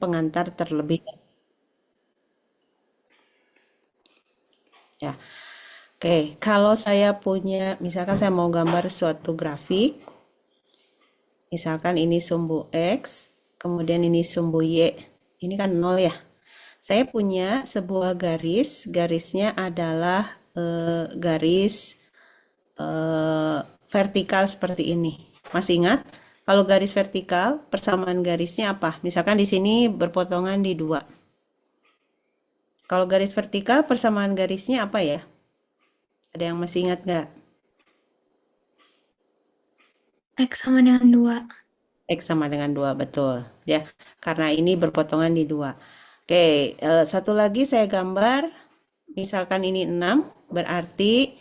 pengantar terlebih dahulu. Ya. Oke, kalau saya punya, misalkan saya mau gambar suatu grafik, misalkan ini sumbu X, kemudian ini sumbu Y, ini kan 0 ya. Saya punya sebuah garis, garisnya adalah garis vertikal seperti ini. Masih ingat? Kalau garis vertikal, persamaan garisnya apa? Misalkan di sini berpotongan di dua. Kalau garis vertikal, persamaan garisnya apa ya? Ada yang masih ingat nggak? X sama dengan 2. X sama dengan 2, betul. Ya, karena ini berpotongan di 2. Oke, satu lagi saya gambar, misalkan ini 6, berarti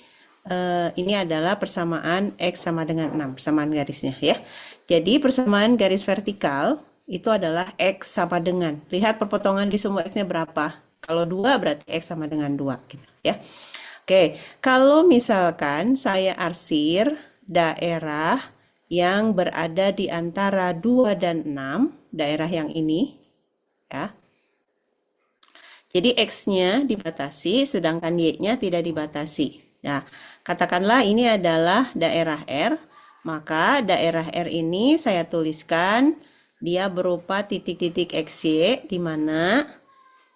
ini adalah persamaan X sama dengan 6, persamaan garisnya ya. Jadi persamaan garis vertikal itu adalah X sama dengan, lihat perpotongan di sumbu X-nya berapa. Kalau 2 berarti X sama dengan 2, gitu ya. Oke, kalau misalkan saya arsir daerah yang berada di antara 2 dan 6, daerah yang ini, ya. Jadi X-nya dibatasi, sedangkan Y-nya tidak dibatasi. Nah, katakanlah ini adalah daerah R, maka daerah R ini saya tuliskan dia berupa titik-titik XY, di mana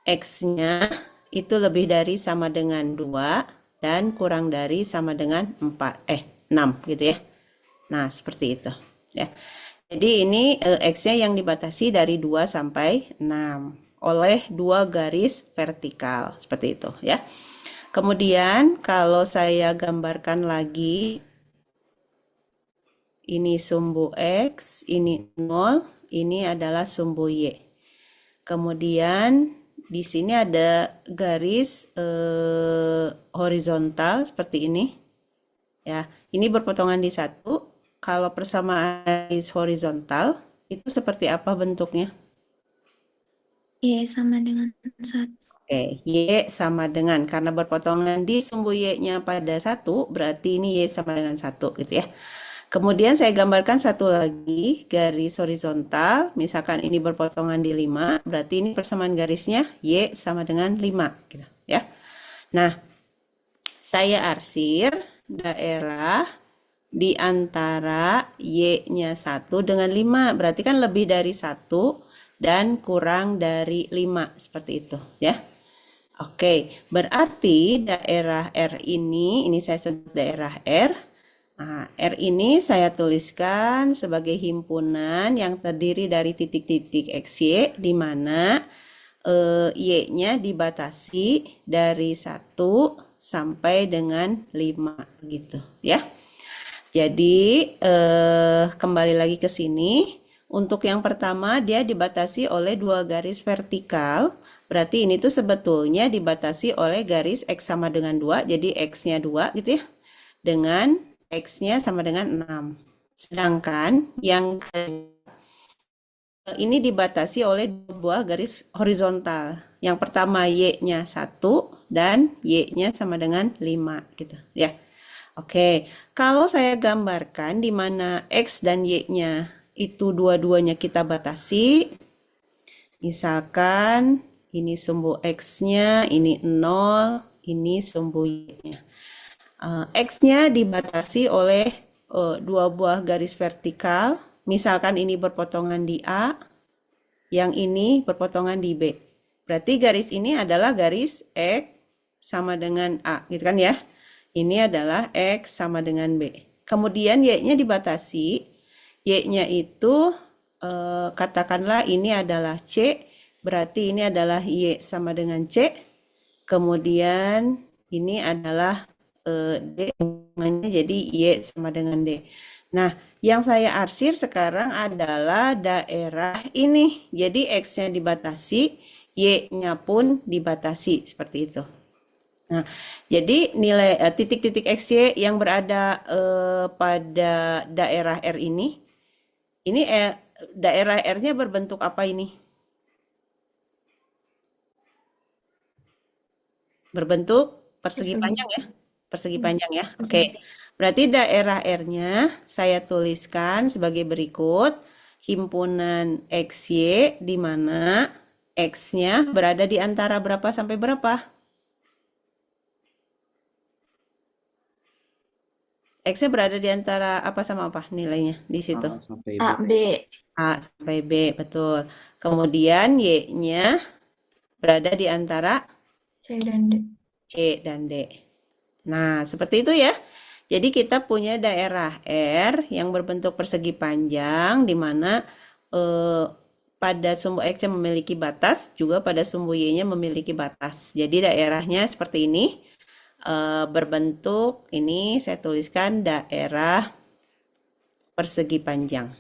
X-nya itu lebih dari sama dengan 2 dan kurang dari sama dengan 6 gitu ya. Nah, seperti itu ya. Jadi ini X-nya yang dibatasi dari 2 sampai 6 oleh dua garis vertikal seperti itu ya. Kemudian kalau saya gambarkan lagi, ini sumbu X, ini 0, ini adalah sumbu Y. Kemudian di sini ada garis horizontal seperti ini. Ya, ini berpotongan di satu. Kalau persamaan garis horizontal itu seperti apa bentuknya? Y sama dengan 1. Oke, Y sama dengan, karena berpotongan di sumbu Y-nya pada satu, berarti ini Y sama dengan satu gitu ya. Kemudian saya gambarkan satu lagi garis horizontal, misalkan ini berpotongan di 5, berarti ini persamaan garisnya Y sama dengan 5 gitu ya. Nah, saya arsir daerah di antara Y-nya 1 dengan 5, berarti kan lebih dari 1 dan kurang dari 5, seperti itu ya. Oke, berarti daerah R ini saya sebut daerah R. Nah, R ini saya tuliskan sebagai himpunan yang terdiri dari titik-titik XY, di mana Y-nya dibatasi dari 1 sampai dengan 5 gitu ya. Jadi kembali lagi ke sini. Untuk yang pertama dia dibatasi oleh dua garis vertikal. Berarti ini tuh sebetulnya dibatasi oleh garis X sama dengan 2. Jadi X-nya 2 gitu ya. Dengan X-nya sama dengan 6. Sedangkan yang ini dibatasi oleh dua buah garis horizontal. Yang pertama Y-nya 1 dan Y-nya sama dengan 5 gitu ya. Oke, kalau saya gambarkan di mana X dan Y-nya itu dua-duanya kita batasi, misalkan ini sumbu X-nya, ini 0, ini sumbu Y-nya. X-nya dibatasi oleh dua buah garis vertikal, misalkan ini berpotongan di A, yang ini berpotongan di B. Berarti garis ini adalah garis X sama dengan A, gitu kan ya? Ini adalah X sama dengan B. Kemudian Y-nya dibatasi. Y-nya itu katakanlah ini adalah C, berarti ini adalah Y sama dengan C. Kemudian ini adalah D, jadi Y sama dengan D. Nah, yang saya arsir sekarang adalah daerah ini. Jadi X-nya dibatasi, Y-nya pun dibatasi, seperti itu. Nah, jadi nilai titik-titik XY yang berada pada daerah R ini daerah R-nya berbentuk apa ini? Berbentuk persegi Persegi. panjang ya? Persegi Hmm, panjang ya. Oke. persegi. Berarti daerah R-nya saya tuliskan sebagai berikut. himpunan XY di mana X-nya berada di antara berapa sampai berapa? X-nya berada di antara apa sama apa nilainya di situ? A sampai B. A, B, A sampai B, betul. Kemudian Y-nya berada di antara C dan D. C dan D. Nah, seperti itu ya. Jadi kita punya daerah R yang berbentuk persegi panjang di mana eh, pada sumbu X-nya memiliki batas, juga pada sumbu Y-nya memiliki batas. Jadi daerahnya seperti ini. Berbentuk ini saya tuliskan daerah persegi panjang.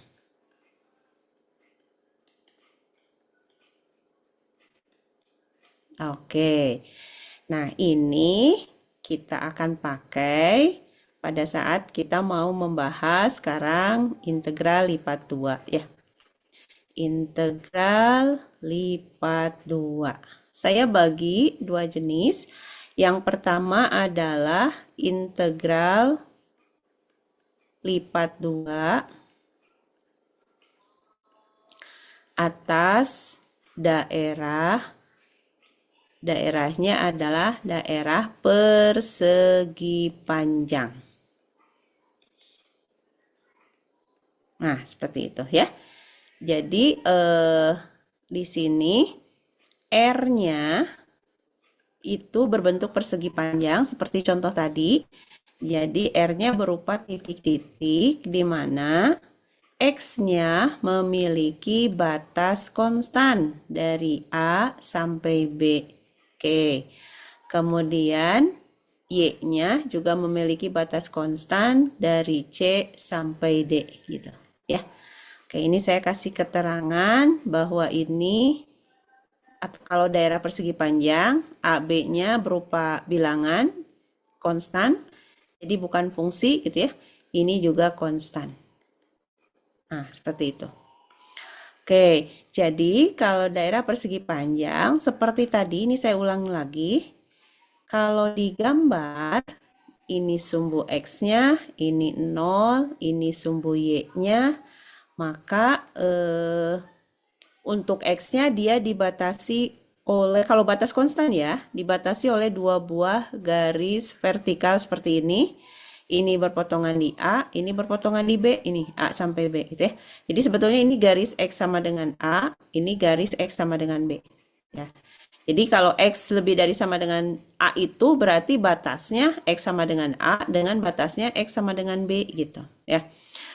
Oke. Nah, ini kita akan pakai pada saat kita mau membahas sekarang integral lipat 2 ya. Integral lipat 2. Saya bagi dua jenis. Yang pertama adalah integral lipat 2 atas daerahnya adalah daerah persegi panjang. Nah, seperti itu ya. Jadi di sini R-nya itu berbentuk persegi panjang seperti contoh tadi. Jadi R-nya berupa titik-titik di mana X-nya memiliki batas konstan dari A sampai B. Oke. Kemudian Y-nya juga memiliki batas konstan dari C sampai D gitu ya. Oke, ini saya kasih keterangan bahwa ini atau kalau daerah persegi panjang, AB-nya berupa bilangan konstan, jadi bukan fungsi gitu ya. Ini juga konstan. Nah, seperti itu. Oke, jadi kalau daerah persegi panjang, seperti tadi, ini saya ulangi lagi. Kalau digambar, ini sumbu X-nya, ini 0, ini sumbu Y-nya, maka untuk X-nya dia dibatasi oleh, kalau batas konstan ya, dibatasi oleh dua buah garis vertikal seperti ini. Ini berpotongan di A, ini berpotongan di B, ini A sampai B gitu ya. Jadi sebetulnya ini garis X sama dengan A, ini garis X sama dengan B. Ya. Jadi kalau X lebih dari sama dengan A itu berarti batasnya X sama dengan A dengan batasnya X sama dengan B gitu ya.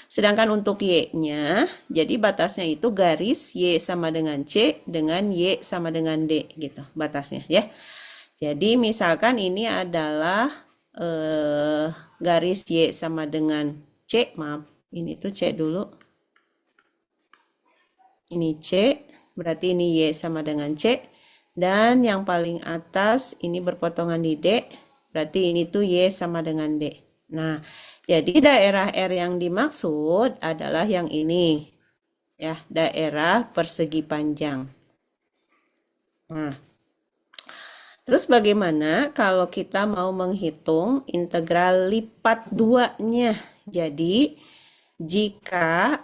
Sedangkan untuk Y-nya, jadi batasnya itu garis Y sama dengan C dengan Y sama dengan D gitu batasnya ya. Jadi misalkan ini adalah garis Y sama dengan C, maaf, ini tuh C dulu. Ini C, berarti ini Y sama dengan C. Dan yang paling atas ini berpotongan di D, berarti ini tuh Y sama dengan D. Nah, jadi daerah R yang dimaksud adalah yang ini. Ya, daerah persegi panjang. Nah, terus bagaimana kalau kita mau menghitung integral lipat 2-nya? Jadi, jika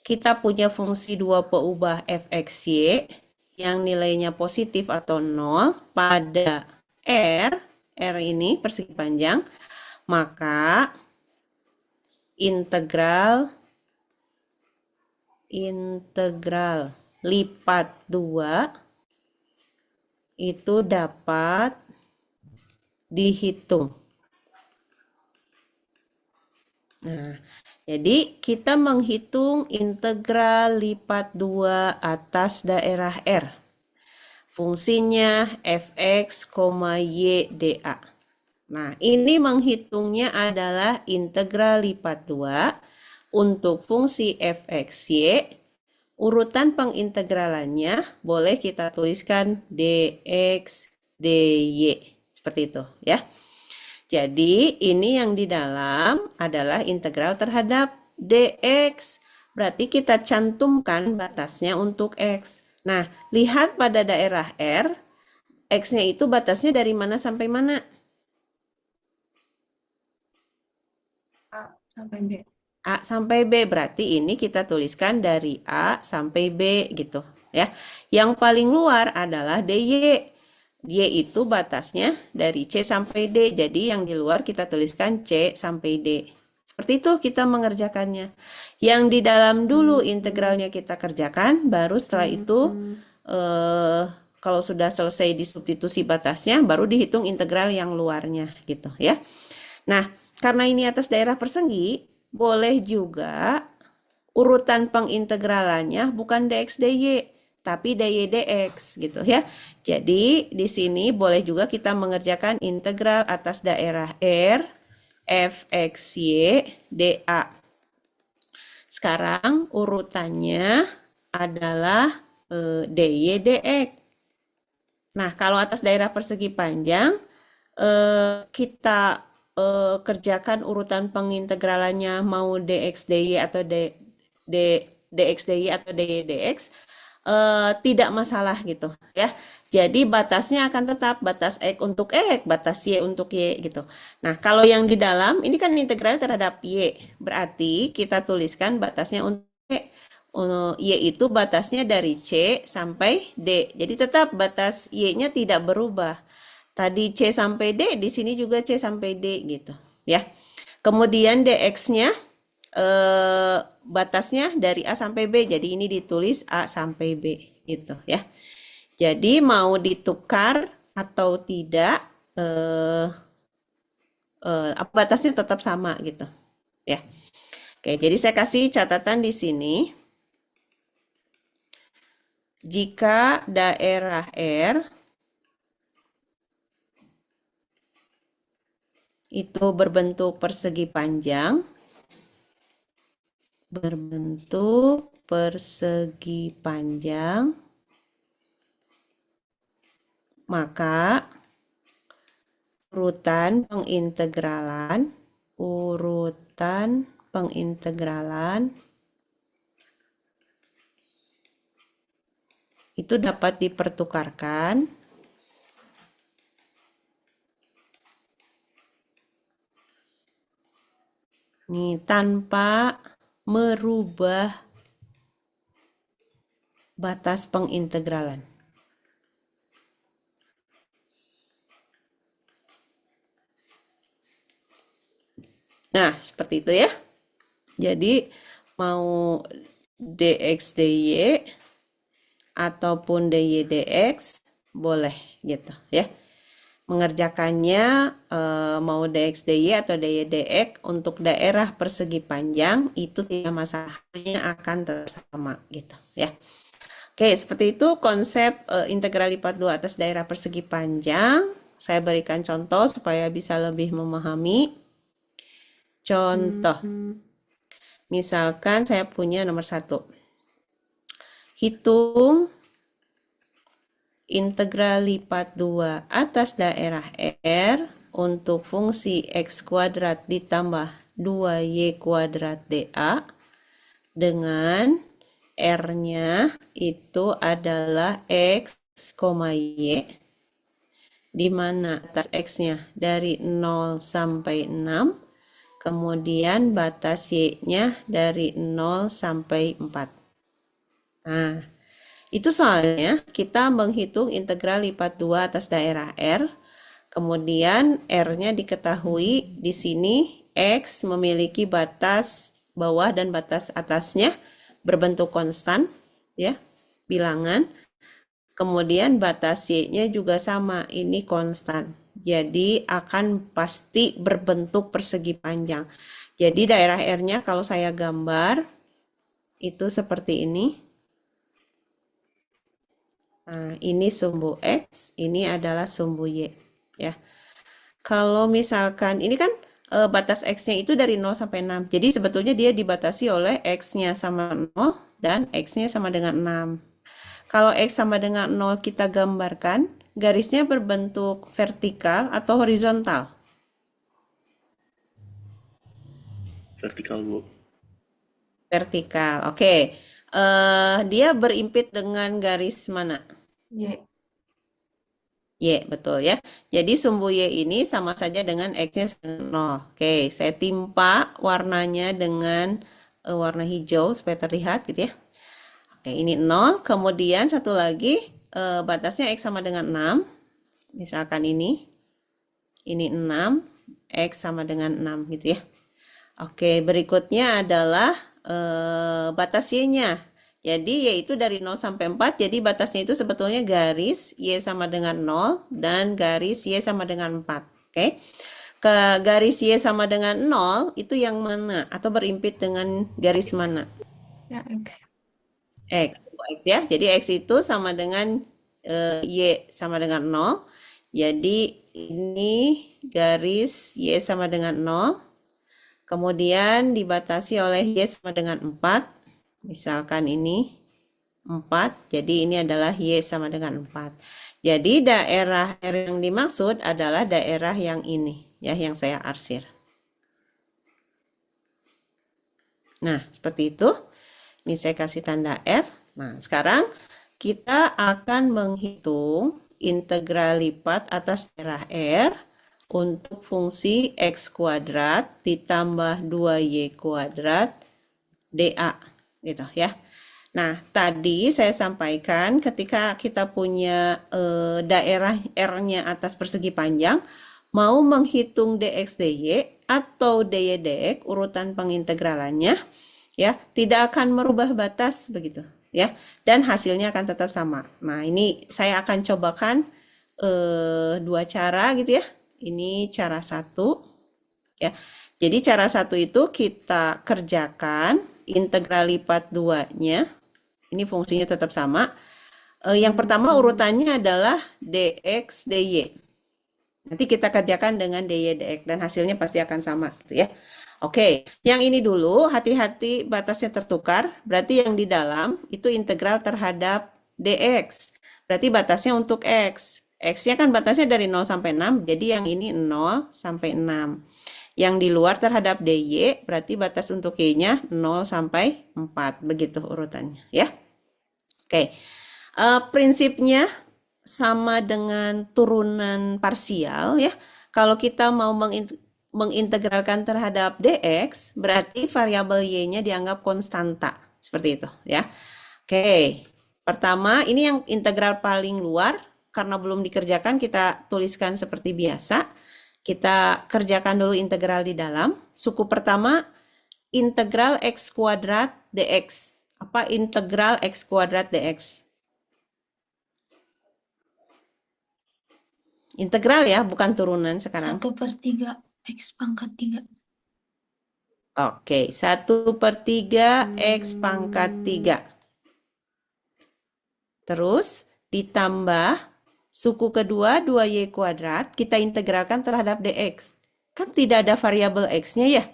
kita punya fungsi dua peubah fxy yang nilainya positif atau 0 pada R ini persegi panjang, maka integral lipat 2 itu dapat dihitung. Nah, jadi kita menghitung integral lipat 2 atas daerah R. Fungsinya fx, y dA. Nah, ini menghitungnya adalah integral lipat 2 untuk fungsi fxy. Urutan pengintegralannya boleh kita tuliskan dx, dy. Seperti itu ya. Jadi ini yang di dalam adalah integral terhadap dx. Berarti kita cantumkan batasnya untuk x. Nah, lihat pada daerah R, x-nya itu batasnya dari mana sampai mana? A sampai B. A sampai B, berarti ini kita tuliskan dari A sampai B gitu ya. Yang paling luar adalah DY. Y itu batasnya dari C sampai D. Jadi yang di luar kita tuliskan C sampai D. Seperti itu kita mengerjakannya. Yang di dalam dulu integralnya kita kerjakan, baru setelah itu eh, kalau sudah selesai disubstitusi batasnya, baru dihitung integral yang luarnya gitu ya. Nah, karena ini atas daerah persegi, boleh juga urutan pengintegralannya bukan dx dy, tapi dy dx gitu ya. Jadi di sini boleh juga kita mengerjakan integral atas daerah R fxy dA. Sekarang urutannya adalah dy dx. Nah, kalau atas daerah persegi panjang, kita kerjakan urutan pengintegralannya mau dx dy atau d, dx dy atau dy dx, tidak masalah gitu ya. Jadi batasnya akan tetap batas x untuk x, batas y untuk y gitu. Nah, kalau yang di dalam ini kan integral terhadap y, berarti kita tuliskan batasnya untuk y. Y itu batasnya dari C sampai D. Jadi tetap batas Y-nya tidak berubah. Tadi C sampai D, di sini juga C sampai D gitu, ya. Kemudian DX-nya batasnya dari A sampai B, jadi ini ditulis A sampai B gitu ya. Jadi mau ditukar atau tidak, batasnya tetap sama gitu ya. Oke, jadi saya kasih catatan di sini. Jika daerah R itu berbentuk persegi panjang, maka urutan pengintegralan itu dapat dipertukarkan nih tanpa merubah batas pengintegralan. Nah, seperti itu ya. Jadi mau dx dy ataupun dy dx boleh gitu ya. Mengerjakannya mau dx dy atau dy dx untuk daerah persegi panjang itu tidak masalahnya akan tetap sama gitu ya. Oke, seperti itu konsep integral lipat 2 atas daerah persegi panjang. Saya berikan contoh supaya bisa lebih memahami. Contoh, misalkan saya punya nomor 1. Hitung integral lipat 2 atas daerah R untuk fungsi x kuadrat ditambah 2y kuadrat dA dengan R-nya itu adalah x, y, di mana batas x-nya dari 0 sampai 6, kemudian batas y-nya dari 0 sampai 4. Nah, itu soalnya kita menghitung integral lipat 2 atas daerah R, kemudian R-nya diketahui di sini X memiliki batas bawah dan batas atasnya berbentuk konstan, ya, bilangan. Kemudian batas Y-nya juga sama, ini konstan. Jadi akan pasti berbentuk persegi panjang. Jadi daerah R-nya kalau saya gambar, itu seperti ini. Nah, ini sumbu X, ini adalah sumbu Y. Ya. Kalau misalkan, ini kan batas X-nya itu dari 0 sampai 6. Jadi sebetulnya dia dibatasi oleh X-nya sama 0 dan X-nya sama dengan 6. Kalau X sama dengan 0 kita gambarkan, garisnya berbentuk vertikal atau horizontal? Vertikal, Bu. Vertikal, oke. Dia berimpit dengan garis mana? Y. Y, betul ya. Jadi sumbu Y ini sama saja dengan X-nya 0. Oke, saya timpa warnanya dengan warna hijau supaya terlihat gitu ya. Oke, ini 0. Kemudian satu lagi, batasnya X sama dengan 6. Misalkan ini 6, X sama dengan 6 gitu ya. Oke, berikutnya adalah batas Y-nya. Jadi yaitu dari 0 sampai 4, jadi batasnya itu sebetulnya garis Y sama dengan 0 dan garis Y sama dengan 4. Oke. Ke garis Y sama dengan 0 itu yang mana? Atau berimpit dengan garis mana? Ya, X. X. X ya. Jadi X itu sama dengan Y sama dengan 0. Jadi ini garis Y sama dengan 0. Kemudian dibatasi oleh Y sama dengan 4. Misalkan ini 4. Jadi ini adalah Y sama dengan 4. Jadi daerah R yang dimaksud adalah daerah yang ini, ya, yang saya arsir. Nah, seperti itu. Ini saya kasih tanda R. Nah, sekarang kita akan menghitung integral lipat atas daerah R untuk fungsi X kuadrat ditambah 2Y kuadrat dA gitu ya. Nah, tadi saya sampaikan ketika kita punya daerah R-nya atas persegi panjang, mau menghitung dx dy atau dy dx urutan pengintegralannya ya, tidak akan merubah batas begitu ya, dan hasilnya akan tetap sama. Nah, ini saya akan cobakan dua cara gitu ya. Ini cara satu ya. Jadi cara satu itu kita kerjakan integral lipat 2-nya. Ini fungsinya tetap sama. Yang pertama urutannya adalah dx dy. Nanti kita kerjakan dengan dy dx dan hasilnya pasti akan sama gitu ya. Oke, yang ini dulu hati-hati batasnya tertukar. Berarti yang di dalam itu integral terhadap dx. Berarti batasnya untuk x. X-nya kan batasnya dari 0 sampai 6, jadi yang ini 0 sampai 6. Yang di luar terhadap dy berarti batas untuk y-nya 0 sampai 4. Begitu urutannya ya. Oke, prinsipnya sama dengan turunan parsial ya. Kalau kita mau mengintegralkan terhadap dx, berarti variabel y-nya dianggap konstanta. Seperti itu ya. Oke, pertama ini yang integral paling luar. Karena belum dikerjakan, kita tuliskan seperti biasa. Kita kerjakan dulu integral di dalam. Suku pertama, integral x kuadrat dx. Apa integral x kuadrat dx? Integral ya, bukan turunan sekarang. 1/3 X pangkat 3. Oke, 1/3 X pangkat 3. Terus ditambah suku kedua 2Y kuadrat, kita integralkan terhadap dx. Kan tidak ada variabel X-nya ya.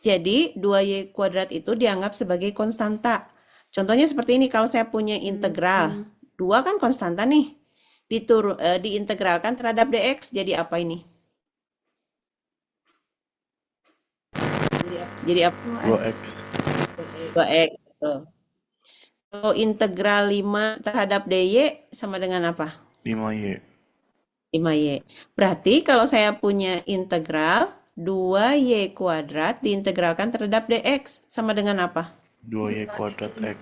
Jadi 2Y kuadrat itu dianggap sebagai konstanta. Contohnya seperti ini, kalau saya punya integral, 2 kan konstanta nih. Diintegralkan terhadap dx, jadi apa ini? Jadi apa? 2x. 2x. Betul. Kalau integral 5 terhadap dy sama dengan apa? 5y. 5y. Berarti kalau saya punya integral 2y kuadrat diintegralkan terhadap dx sama dengan apa? 2y kuadrat x.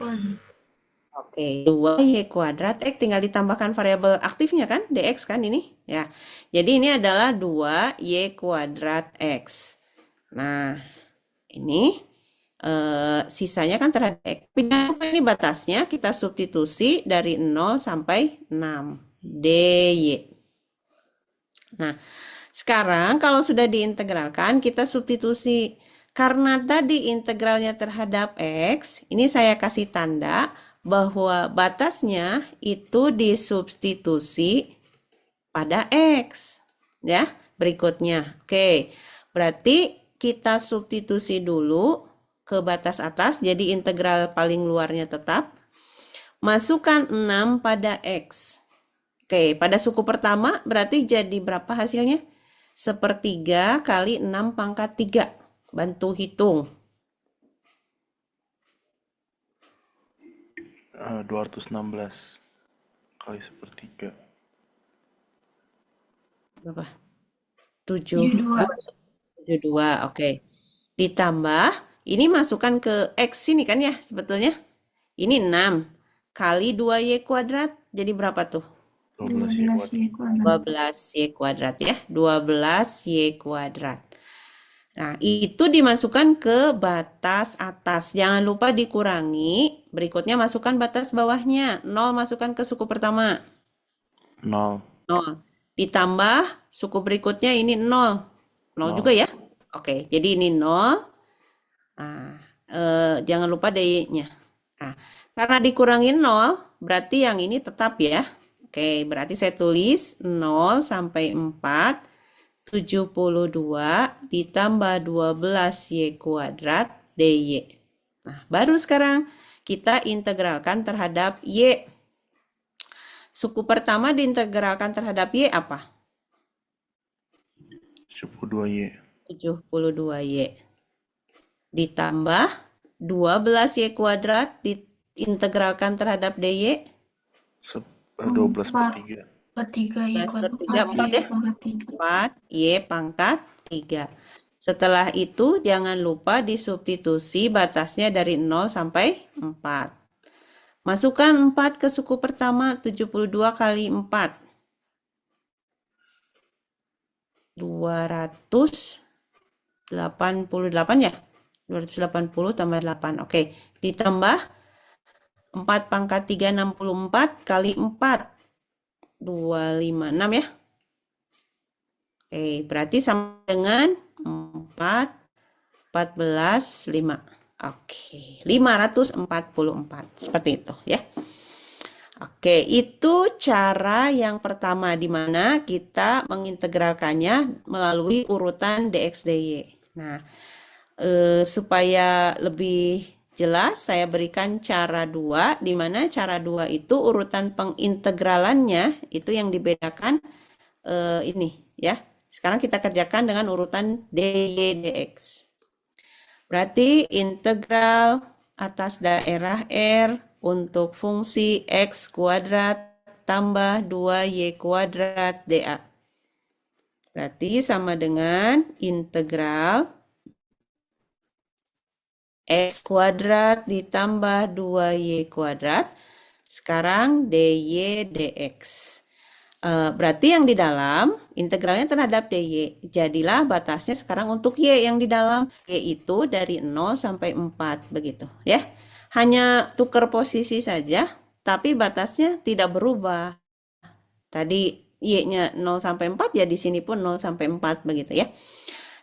Oke, 2y kuadrat x tinggal ditambahkan variabel aktifnya kan? Dx kan ini? Ya. Jadi ini adalah 2y kuadrat x. Nah, ini sisanya kan terhadap x. Ini batasnya kita substitusi dari 0 sampai 6. dy. Nah, sekarang kalau sudah diintegralkan, kita substitusi. Karena tadi integralnya terhadap X, ini saya kasih tanda bahwa batasnya itu disubstitusi pada X. Ya, berikutnya. Oke, berarti kita substitusi dulu ke batas atas, jadi integral paling luarnya tetap. Masukkan 6 pada X. Oke, pada suku pertama berarti jadi berapa hasilnya? 1/3 kali 6 pangkat 3. Bantu hitung. 216 kali 1/3. berapa? 7, 72. 72, oke. Ditambah, ini masukkan ke X ini kan ya sebetulnya. Ini 6 kali 2Y kuadrat, jadi berapa tuh? 12Y 12 kuadrat. Y kuadrat. 12Y kuadrat ya, 12Y kuadrat. Nah, itu dimasukkan ke batas atas. Jangan lupa dikurangi. Berikutnya masukkan batas bawahnya. 0 masukkan ke suku pertama. 0. 0. Ditambah suku berikutnya ini 0. 0 juga 0. ya. Oke, jadi ini 0. Nah, jangan lupa DY-nya. Nah, karena dikurangi 0, berarti yang ini tetap ya. Oke, berarti saya tulis 0 sampai 4. 72 ditambah 12Y kuadrat DY. Nah, baru sekarang kita integralkan terhadap Y. Suku pertama diintegralkan terhadap Y apa? 72Y. 72Y. Ditambah 12Y kuadrat diintegralkan terhadap DY. 12 per 3. Per 3 Y 12 per kuadrat. 3, 4 ya? Pangkat 3. 4, Y pangkat 3. Setelah itu jangan lupa disubstitusi batasnya dari 0 sampai 4. Masukkan 4 ke suku pertama, 72 kali 4. 288 ya? 280 tambah 8. Oke, ditambah 4 pangkat 3, 64 kali 4. 256 ya? Oke, berarti sama dengan 4, 14, 5. Oke, 544. Seperti itu ya. Oke, itu cara yang pertama di mana kita mengintegralkannya melalui urutan dx dy. Nah, supaya lebih jelas saya berikan cara 2, di mana cara 2 itu urutan pengintegralannya itu yang dibedakan ini ya. Sekarang kita kerjakan dengan urutan dy dx. Berarti integral atas daerah R untuk fungsi X kuadrat tambah 2Y kuadrat dA. Berarti sama dengan integral X kuadrat ditambah 2Y kuadrat. Sekarang dy dx. Berarti yang di dalam integralnya terhadap dy. Jadilah batasnya sekarang untuk y yang di dalam. Y itu dari 0 sampai 4 begitu ya. Hanya tukar posisi saja, tapi batasnya tidak berubah. Tadi y-nya 0 sampai 4 ya di sini pun 0 sampai 4 begitu ya.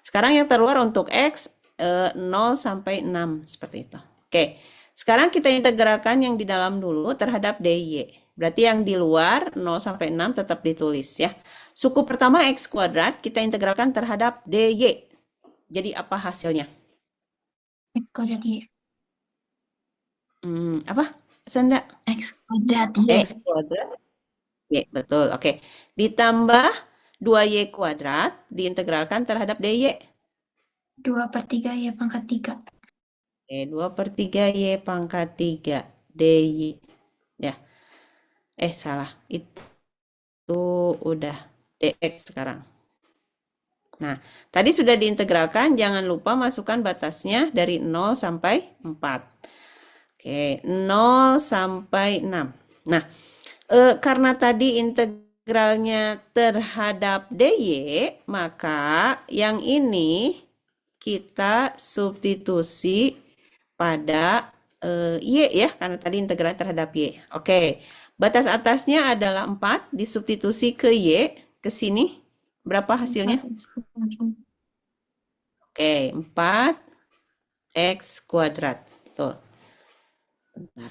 Sekarang yang terluar untuk x 0 sampai 6 seperti itu. Oke. Sekarang kita integralkan yang di dalam dulu terhadap dy. Berarti yang di luar 0 sampai 6 tetap ditulis ya. Suku pertama X kuadrat kita integralkan terhadap dy. Jadi apa hasilnya? X kuadrat Y. Apa? Sanda? X kuadrat Y. X kuadrat. Y, betul. Oke. Ditambah 2Y kuadrat diintegralkan terhadap dy. 2 per 3 Y pangkat 3. Oke, 2 per 3 Y pangkat 3 dy. Ya. Salah. Itu udah dx sekarang. Nah, tadi sudah diintegralkan, jangan lupa masukkan batasnya dari 0 sampai 4. Oke, 0 sampai 6. Nah, karena tadi integralnya terhadap dy, maka yang ini kita substitusi pada y ya, karena tadi integral terhadap y. Oke, batas atasnya adalah 4, disubstitusi ke y, ke sini. Berapa hasilnya? 4 X kuadrat. Oke, 4x kuadrat. Tuh. Bentar,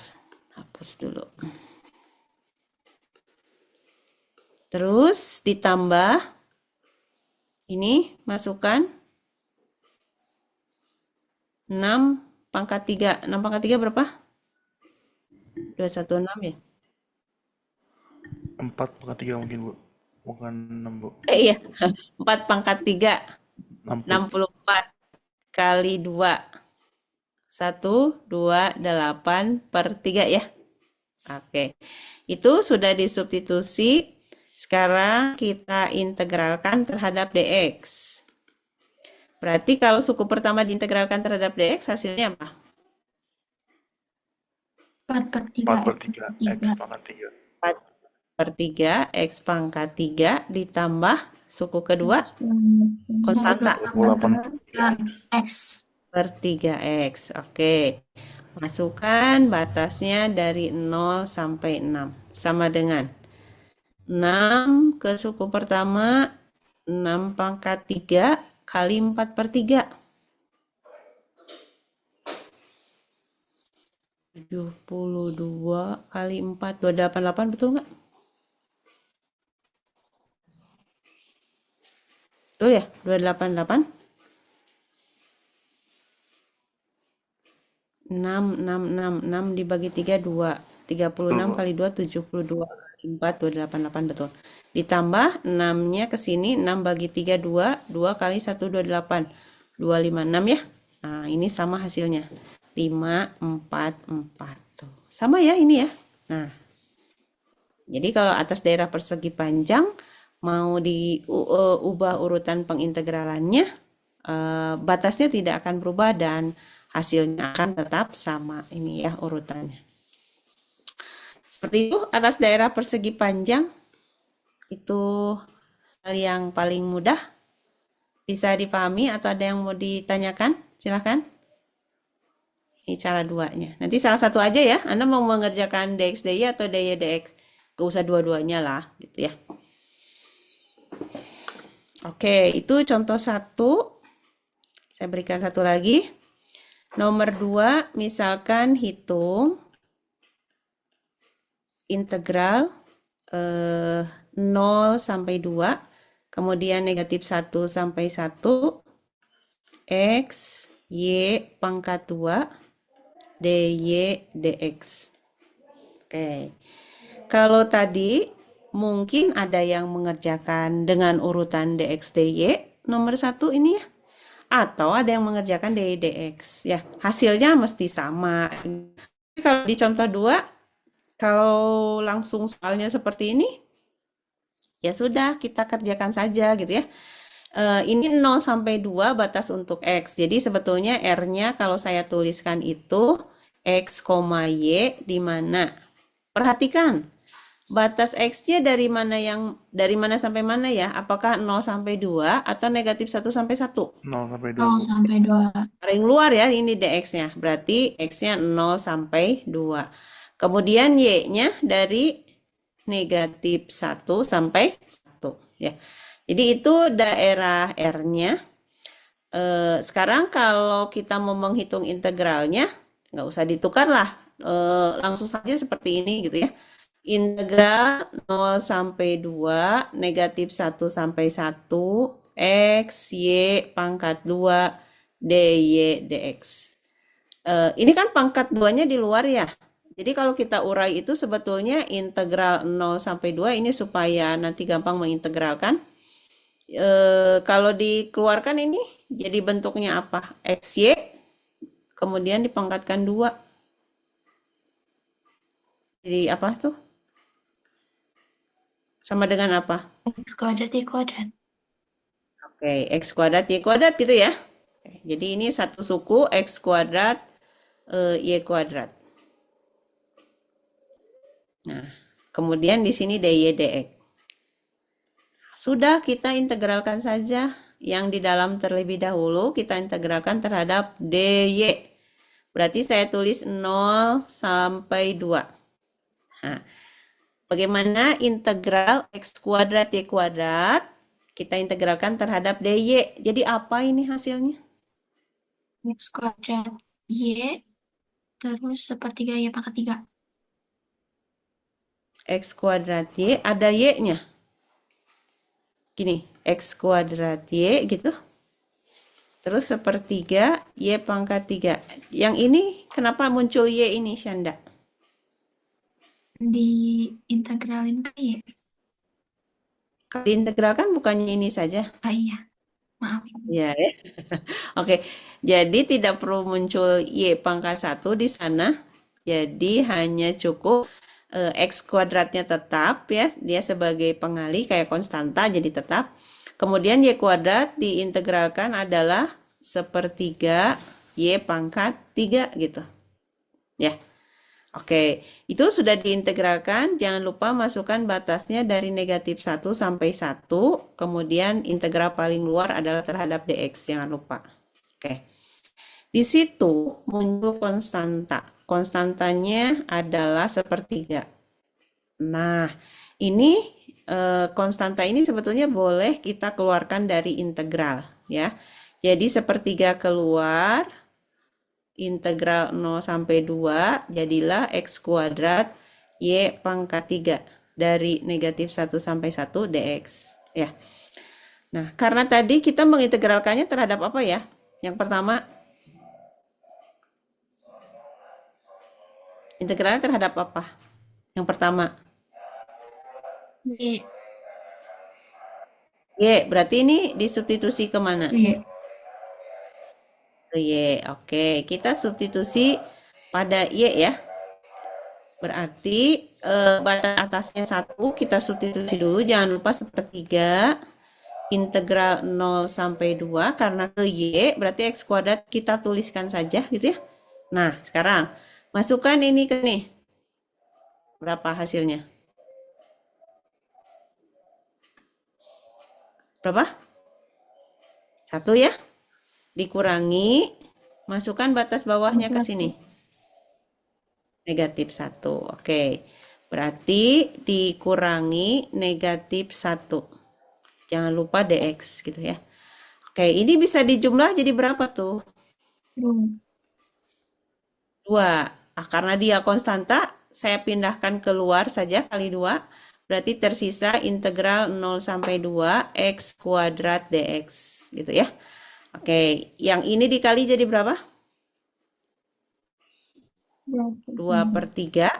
hapus dulu. Terus ditambah, ini masukkan 6 pangkat 3. 6 pangkat 3 berapa? 216 ya? 4 pangkat 3 mungkin, Bu. Bukan 6, Bu. Iya, 4 pangkat 3. 60. 64 kali 2. 128 per 3 ya. Oke. Itu sudah disubstitusi. Sekarang kita integralkan terhadap dx. Berarti kalau suku pertama diintegralkan terhadap dx, hasilnya apa? 4 per 4 3 per 3 X 3. pangkat 3. 4 per 3, X pangkat 3 ditambah suku kedua, konstanta 28 per 3 X. X. per 3X. Oke. Masukkan batasnya dari 0 sampai 6. Sama dengan 6 ke suku pertama, 6 pangkat 3 kali 4 per 3. 72 kali 4, 288, betul nggak? Betul ya? 288. 6 dibagi 3, 2. 36 kali 2, 72 kali 4, 288, betul. Ditambah 6-nya ke sini, 6 bagi 3, 2. 2 kali 1, 28. 256 ya. Nah, ini sama hasilnya. 5, 4, 4. Tuh. Sama ya ini ya. Nah, jadi kalau atas daerah persegi panjang, mau diubah urutan pengintegralannya, batasnya tidak akan berubah dan hasilnya akan tetap sama. Ini ya urutannya. Seperti itu, atas daerah persegi panjang, itu hal yang paling mudah. Bisa dipahami atau ada yang mau ditanyakan? Silahkan. Ini cara duanya. Nanti salah satu aja ya. Anda mau mengerjakan dx dy atau dy dx. Gak usah dua-duanya lah, gitu ya. Oke, itu contoh 1. Saya berikan satu lagi. Nomor 2, misalkan hitung integral 0 sampai 2, kemudian negatif 1 sampai 1, x, y pangkat 2, dy dx. Oke. Kalau tadi mungkin ada yang mengerjakan dengan urutan dx dy nomor 1 ini ya. Atau ada yang mengerjakan dy dx ya. Hasilnya mesti sama. Kalau di contoh 2, kalau langsung soalnya seperti ini, ya sudah kita kerjakan saja gitu ya. Ini 0 sampai 2 batas untuk X. Jadi sebetulnya R-nya kalau saya tuliskan itu X, Y di mana? Perhatikan, batas X-nya dari mana sampai mana ya? Apakah 0 sampai 2 atau negatif 1 sampai 1? 0 sampai 2 0 Bu. sampai 2. Paling luar ya ini dx-nya. Berarti x-nya 0 sampai 2. Kemudian y-nya dari negatif 1 sampai 1 ya. Jadi itu daerah R-nya. Sekarang kalau kita mau menghitung integralnya, nggak usah ditukar lah. Langsung saja seperti ini gitu ya. Integral 0 sampai 2, negatif 1 sampai 1, x, y pangkat 2, dy dx. Ini kan pangkat 2-nya di luar ya. Jadi kalau kita urai itu sebetulnya integral 0 sampai 2 ini supaya nanti gampang mengintegralkan. Kalau dikeluarkan ini jadi bentuknya apa? XY kemudian dipangkatkan 2. Jadi apa tuh? Sama dengan apa? X kuadrat Y kuadrat. Oke, X kuadrat Y kuadrat gitu ya. Oke, jadi ini satu suku X kuadrat Y kuadrat. Nah, kemudian di sini dy dx. Sudah, kita integralkan saja yang di dalam terlebih dahulu, kita integralkan terhadap dy. Berarti saya tulis 0 sampai 2. Nah, bagaimana integral x kuadrat y kuadrat? Kita integralkan terhadap dy. Jadi apa ini hasilnya? X kuadrat Y terus sepertiga Y pangkat 3. X kuadrat y, ada y-nya. Gini, x kuadrat y gitu. Terus sepertiga y pangkat 3. Yang ini kenapa muncul y ini, Syanda? Diintegralin ke Y. Kalau diintegralkan bukannya ini saja? Ah iya, maaf. Ya, ya. Oke, jadi tidak perlu muncul y pangkat 1 di sana. Jadi hanya cukup X kuadratnya tetap ya, dia sebagai pengali kayak konstanta jadi tetap. Kemudian Y kuadrat diintegralkan adalah sepertiga Y pangkat 3 gitu. Ya. Oke, itu sudah diintegralkan. Jangan lupa masukkan batasnya dari negatif 1 sampai 1. Kemudian integral paling luar adalah terhadap dx. Jangan lupa. Oke. Di situ muncul konstanta. Konstantanya adalah sepertiga. Nah, ini konstanta ini sebetulnya boleh kita keluarkan dari integral. Ya. Jadi sepertiga keluar, integral 0 sampai 2 jadilah X kuadrat Y pangkat 3 dari negatif 1 sampai 1 dx ya. Nah, karena tadi kita mengintegralkannya terhadap apa ya? Yang pertama, integralnya terhadap apa? Yang pertama, Y. Y, berarti ini disubstitusi kemana? Y. Ke Y, oke. Kita substitusi pada Y ya. Berarti batas atasnya 1 kita substitusi dulu, jangan lupa sepertiga integral 0 sampai 2 karena ke Y berarti X kuadrat kita tuliskan saja gitu ya. Nah, sekarang masukkan ini ke nih. Berapa hasilnya? Berapa? 1 ya. Dikurangi, masukkan batas bawahnya ke sini. Negatif 1. Oke. Berarti dikurangi negatif 1. Jangan lupa dx gitu ya. Oke, ini bisa dijumlah jadi berapa tuh? 2. Karena dia konstanta, saya pindahkan keluar saja kali 2. Berarti tersisa integral 0 sampai 2 X kuadrat dx gitu ya. Oke, yang ini dikali jadi berapa? 2 per 3.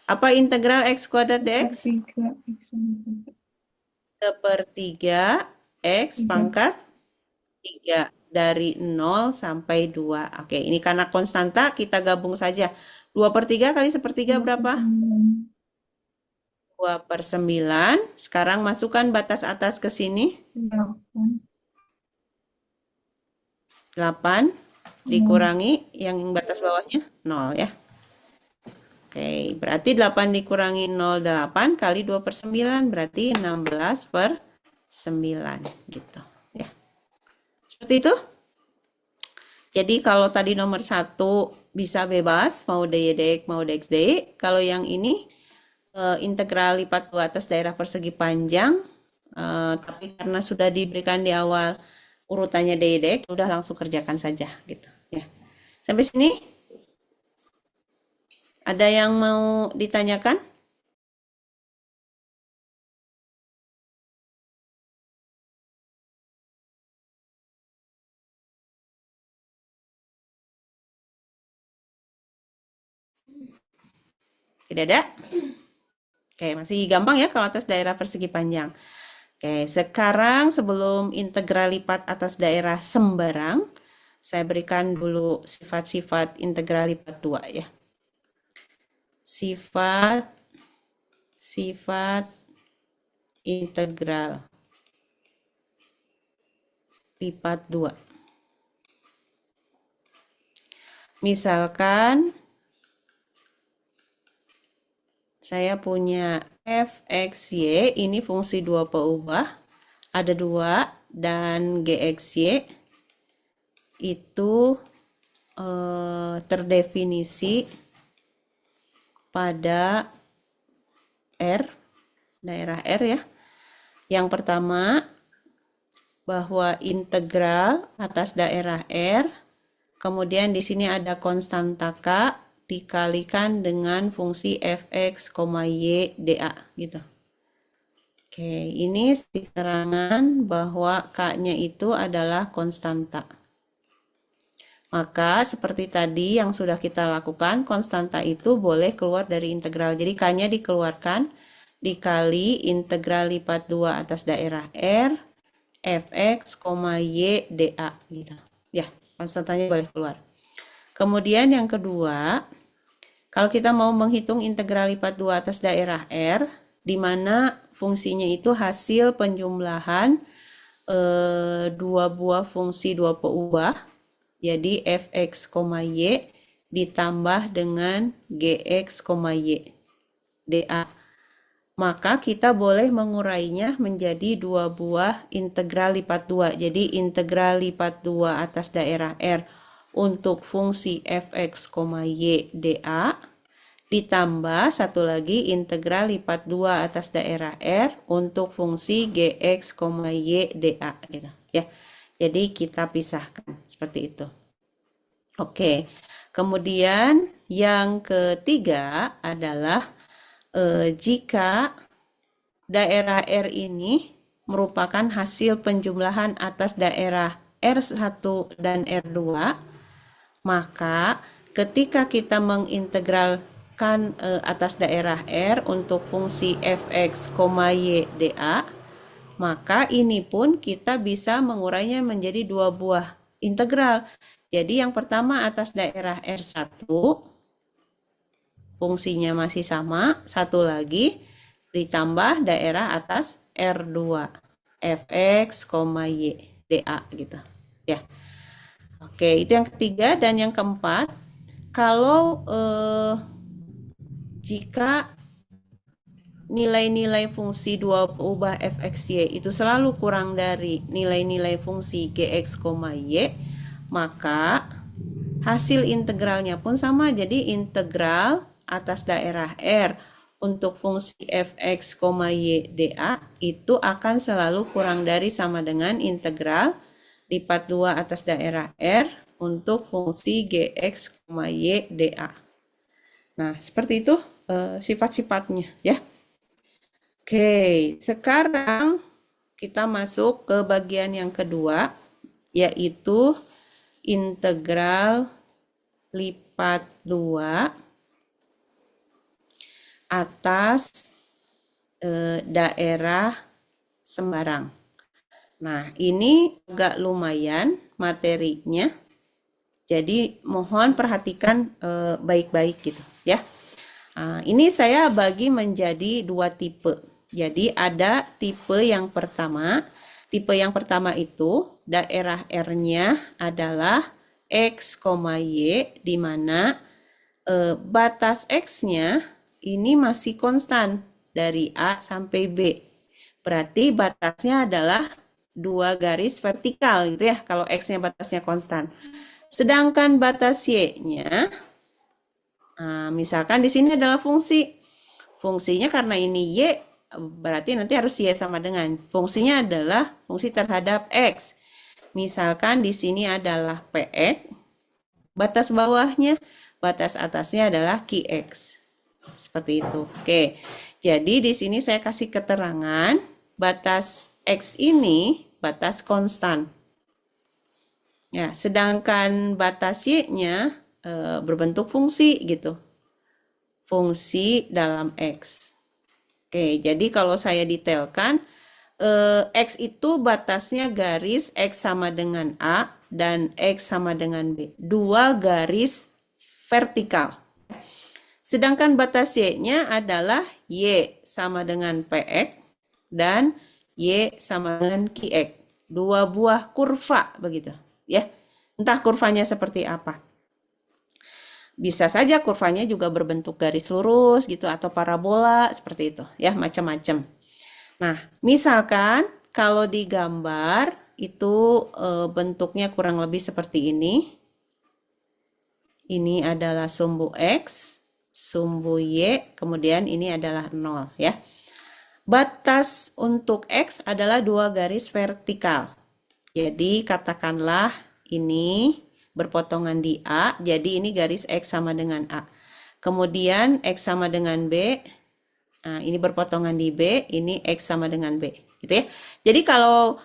Apa integral X kuadrat dx? Sepertiga X pangkat 3 dari 0 sampai 2. Oke, ini karena konstanta kita gabung saja. 2 per 3 kali sepertiga berapa? 2 per 9. Sekarang masukkan batas atas ke sini. 8 dikurangi yang batas bawahnya 0 ya. Oke, berarti 8 dikurangi 0, 8 kali 2 per 9 berarti 16 per 9 gitu ya. Seperti itu. Jadi kalau tadi nomor 1 bisa bebas mau dy dx mau dx dy. Kalau yang ini integral lipat 2 atas daerah persegi panjang, tapi karena sudah diberikan di awal urutannya dy dx, udah langsung kerjakan saja gitu ya. Sampai sini ada yang mau ditanyakan? Tidak ada? Oke, masih gampang ya kalau atas daerah persegi panjang. Oke, sekarang sebelum integral lipat atas daerah sembarang, saya berikan dulu sifat-sifat integral lipat 2 ya. Sifat integral lipat 2. Misalkan saya punya fxy, ini fungsi 2 peubah, ada 2, dan gxy itu terdefinisi pada R, daerah R ya. Yang pertama, bahwa integral atas daerah R, kemudian di sini ada konstanta K dikalikan dengan fungsi fx, y, dA gitu. Oke, ini keterangan bahwa K-nya itu adalah konstanta. Maka seperti tadi yang sudah kita lakukan, konstanta itu boleh keluar dari integral. Jadi K-nya dikeluarkan dikali integral lipat 2 atas daerah R, fx, y, dA gitu. Ya, konstantanya boleh keluar. Kemudian yang kedua, Kalau kita mau menghitung integral lipat 2 atas daerah R, di mana fungsinya itu hasil penjumlahan dua buah fungsi dua peubah, jadi fx, y ditambah dengan gx, y dA. Maka kita boleh mengurainya menjadi dua buah integral lipat 2. Jadi integral lipat 2 atas daerah R untuk fungsi fx, y dA ditambah satu lagi integral lipat 2 atas daerah R untuk fungsi gx, y dA gitu ya. Jadi kita pisahkan seperti itu. Oke. Kemudian yang ketiga adalah jika daerah R ini merupakan hasil penjumlahan atas daerah R1 dan R2, maka ketika kita mengintegralkan atas daerah R untuk fungsi fx, y dA, maka ini pun kita bisa mengurainya menjadi dua buah integral. Jadi yang pertama atas daerah R1 fungsinya masih sama, satu lagi ditambah daerah atas R2 fx, y dA gitu ya. Oke, itu yang ketiga. Dan yang keempat, kalau jika nilai-nilai fungsi dua peubah fx, y itu selalu kurang dari nilai-nilai fungsi gx, y, maka hasil integralnya pun sama. Jadi integral atas daerah R untuk fungsi fx, y dA itu akan selalu kurang dari sama dengan integral lipat 2 atas daerah R untuk fungsi gx, y dA. Nah, seperti itu sifat-sifatnya ya. Oke, sekarang kita masuk ke bagian yang kedua, yaitu integral lipat 2 atas daerah sembarang. Nah, ini agak lumayan materinya. Jadi mohon perhatikan baik-baik gitu ya. Ini saya bagi menjadi dua tipe. Jadi ada tipe yang pertama. Tipe yang pertama itu daerah R-nya adalah X, Y, di mana batas X-nya ini masih konstan dari A sampai B. Berarti batasnya adalah dua garis vertikal gitu ya, kalau X-nya batasnya konstan. Sedangkan batas Y-nya, misalkan di sini adalah fungsi. Fungsinya karena ini Y, berarti nanti harus Y sama dengan. Fungsinya adalah fungsi terhadap X. Misalkan di sini adalah PX, batas bawahnya, batas atasnya adalah QX. Seperti itu. Oke. Jadi di sini saya kasih keterangan batas X ini batas konstan. Ya, sedangkan batas Y-nya berbentuk fungsi gitu. Fungsi dalam X. Oke, jadi kalau saya detailkan, X itu batasnya garis X sama dengan A dan X sama dengan B. Dua garis vertikal. Sedangkan batas Y-nya adalah Y sama dengan PX dan Y sama dengan QX. Dua buah kurva begitu ya. Entah kurvanya seperti apa. Bisa saja kurvanya juga berbentuk garis lurus gitu atau parabola seperti itu ya, macam-macam. Nah, misalkan kalau digambar itu bentuknya kurang lebih seperti ini. Ini adalah sumbu X, sumbu Y, kemudian ini adalah 0 ya. Batas untuk X adalah dua garis vertikal. Jadi katakanlah ini berpotongan di A, jadi ini garis X sama dengan A. Kemudian X sama dengan B, nah ini berpotongan di B, ini X sama dengan B. Gitu ya. Jadi kalau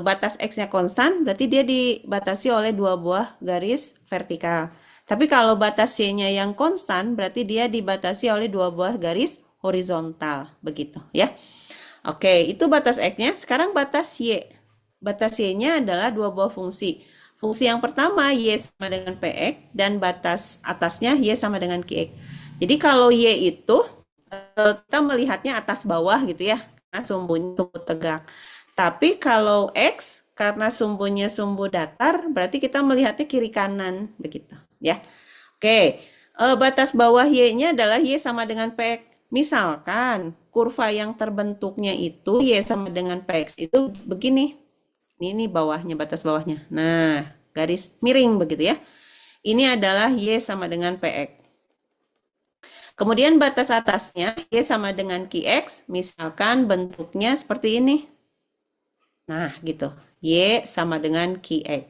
batas X-nya konstan, berarti dia dibatasi oleh dua buah garis vertikal. Tapi kalau batas Y-nya yang konstan, berarti dia dibatasi oleh dua buah garis horizontal. Begitu ya. Oke, itu batas X-nya. Sekarang batas Y. Batas Y-nya adalah dua buah fungsi. Fungsi yang pertama Y sama dengan PX dan batas atasnya Y sama dengan QX. Jadi kalau Y itu kita melihatnya atas bawah gitu ya, karena sumbunya sumbu tegak. Tapi kalau X karena sumbunya sumbu datar, berarti kita melihatnya kiri kanan begitu ya. Oke, batas bawah Y-nya adalah Y sama dengan PX. Misalkan kurva yang terbentuknya itu Y sama dengan PX itu begini. Ini bawahnya, batas bawahnya. Nah, garis miring begitu ya. Ini adalah Y sama dengan PX. Kemudian batas atasnya Y sama dengan QX, misalkan bentuknya seperti ini. Nah, gitu. Y sama dengan QX.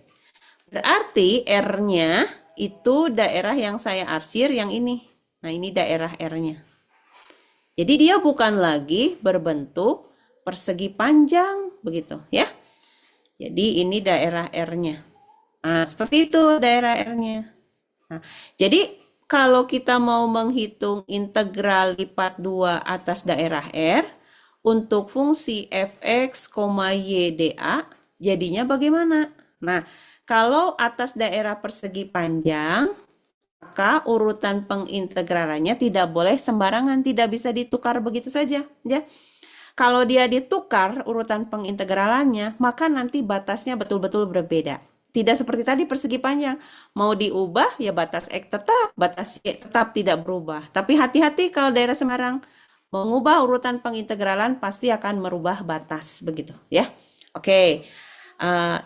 Berarti R-nya itu daerah yang saya arsir yang ini. Nah, ini daerah R-nya. Jadi dia bukan lagi berbentuk persegi panjang, begitu ya. Jadi ini daerah R-nya. Nah, seperti itu daerah R-nya. Nah, jadi kalau kita mau menghitung integral lipat 2 atas daerah R untuk fungsi fx, y dA, jadinya bagaimana? Nah, kalau atas daerah persegi panjang, maka urutan pengintegralannya tidak boleh sembarangan, tidak bisa ditukar begitu saja, ya. Kalau dia ditukar urutan pengintegralannya, maka nanti batasnya betul-betul berbeda. Tidak seperti tadi persegi panjang. Mau diubah, ya batas X tetap, batas Y tetap tidak berubah. Tapi hati-hati kalau daerah Semarang. Mengubah urutan pengintegralan pasti akan merubah batas, begitu ya. Oke,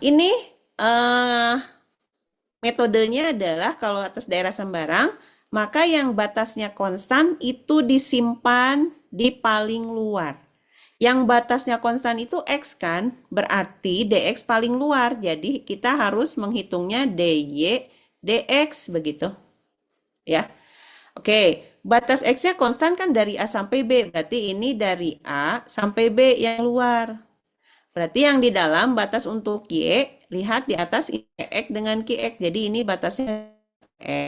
ini metodenya adalah kalau atas daerah Sembarang, maka yang batasnya konstan itu disimpan di paling luar. Yang batasnya konstan itu X kan, berarti DX paling luar. Jadi kita harus menghitungnya DY, DX begitu. Ya. Oke, batas X-nya konstan kan dari A sampai B. Berarti ini dari A sampai B yang luar. Berarti yang di dalam batas untuk Y, lihat di atas ini X dengan QX. Jadi ini batasnya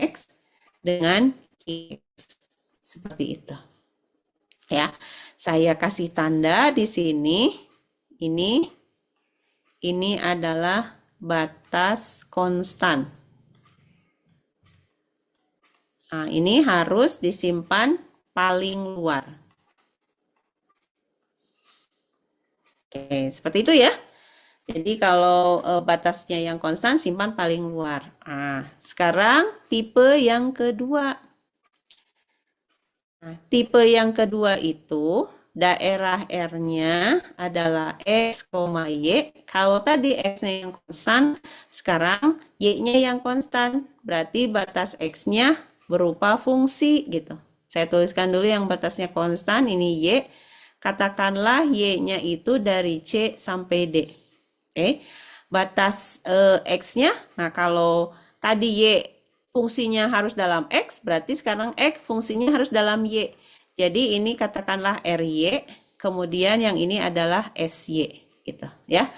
X dengan QX. Seperti itu. Ya, saya kasih tanda di sini. Ini adalah batas konstan. Nah, ini harus disimpan paling luar. Oke, seperti itu ya. Jadi kalau batasnya yang konstan, simpan paling luar. Nah, sekarang tipe yang kedua. Nah, tipe yang kedua itu daerah R-nya adalah X, Y. Kalau tadi X-nya yang konstan, sekarang Y-nya yang konstan. Berarti batas X-nya berupa fungsi gitu. Saya tuliskan dulu yang batasnya konstan, ini Y. Katakanlah Y-nya itu dari C sampai D. Oke, batas X-nya, nah kalau tadi Y fungsinya harus dalam X, berarti sekarang X fungsinya harus dalam Y. Jadi ini katakanlah RY, kemudian yang ini adalah SY, gitu ya.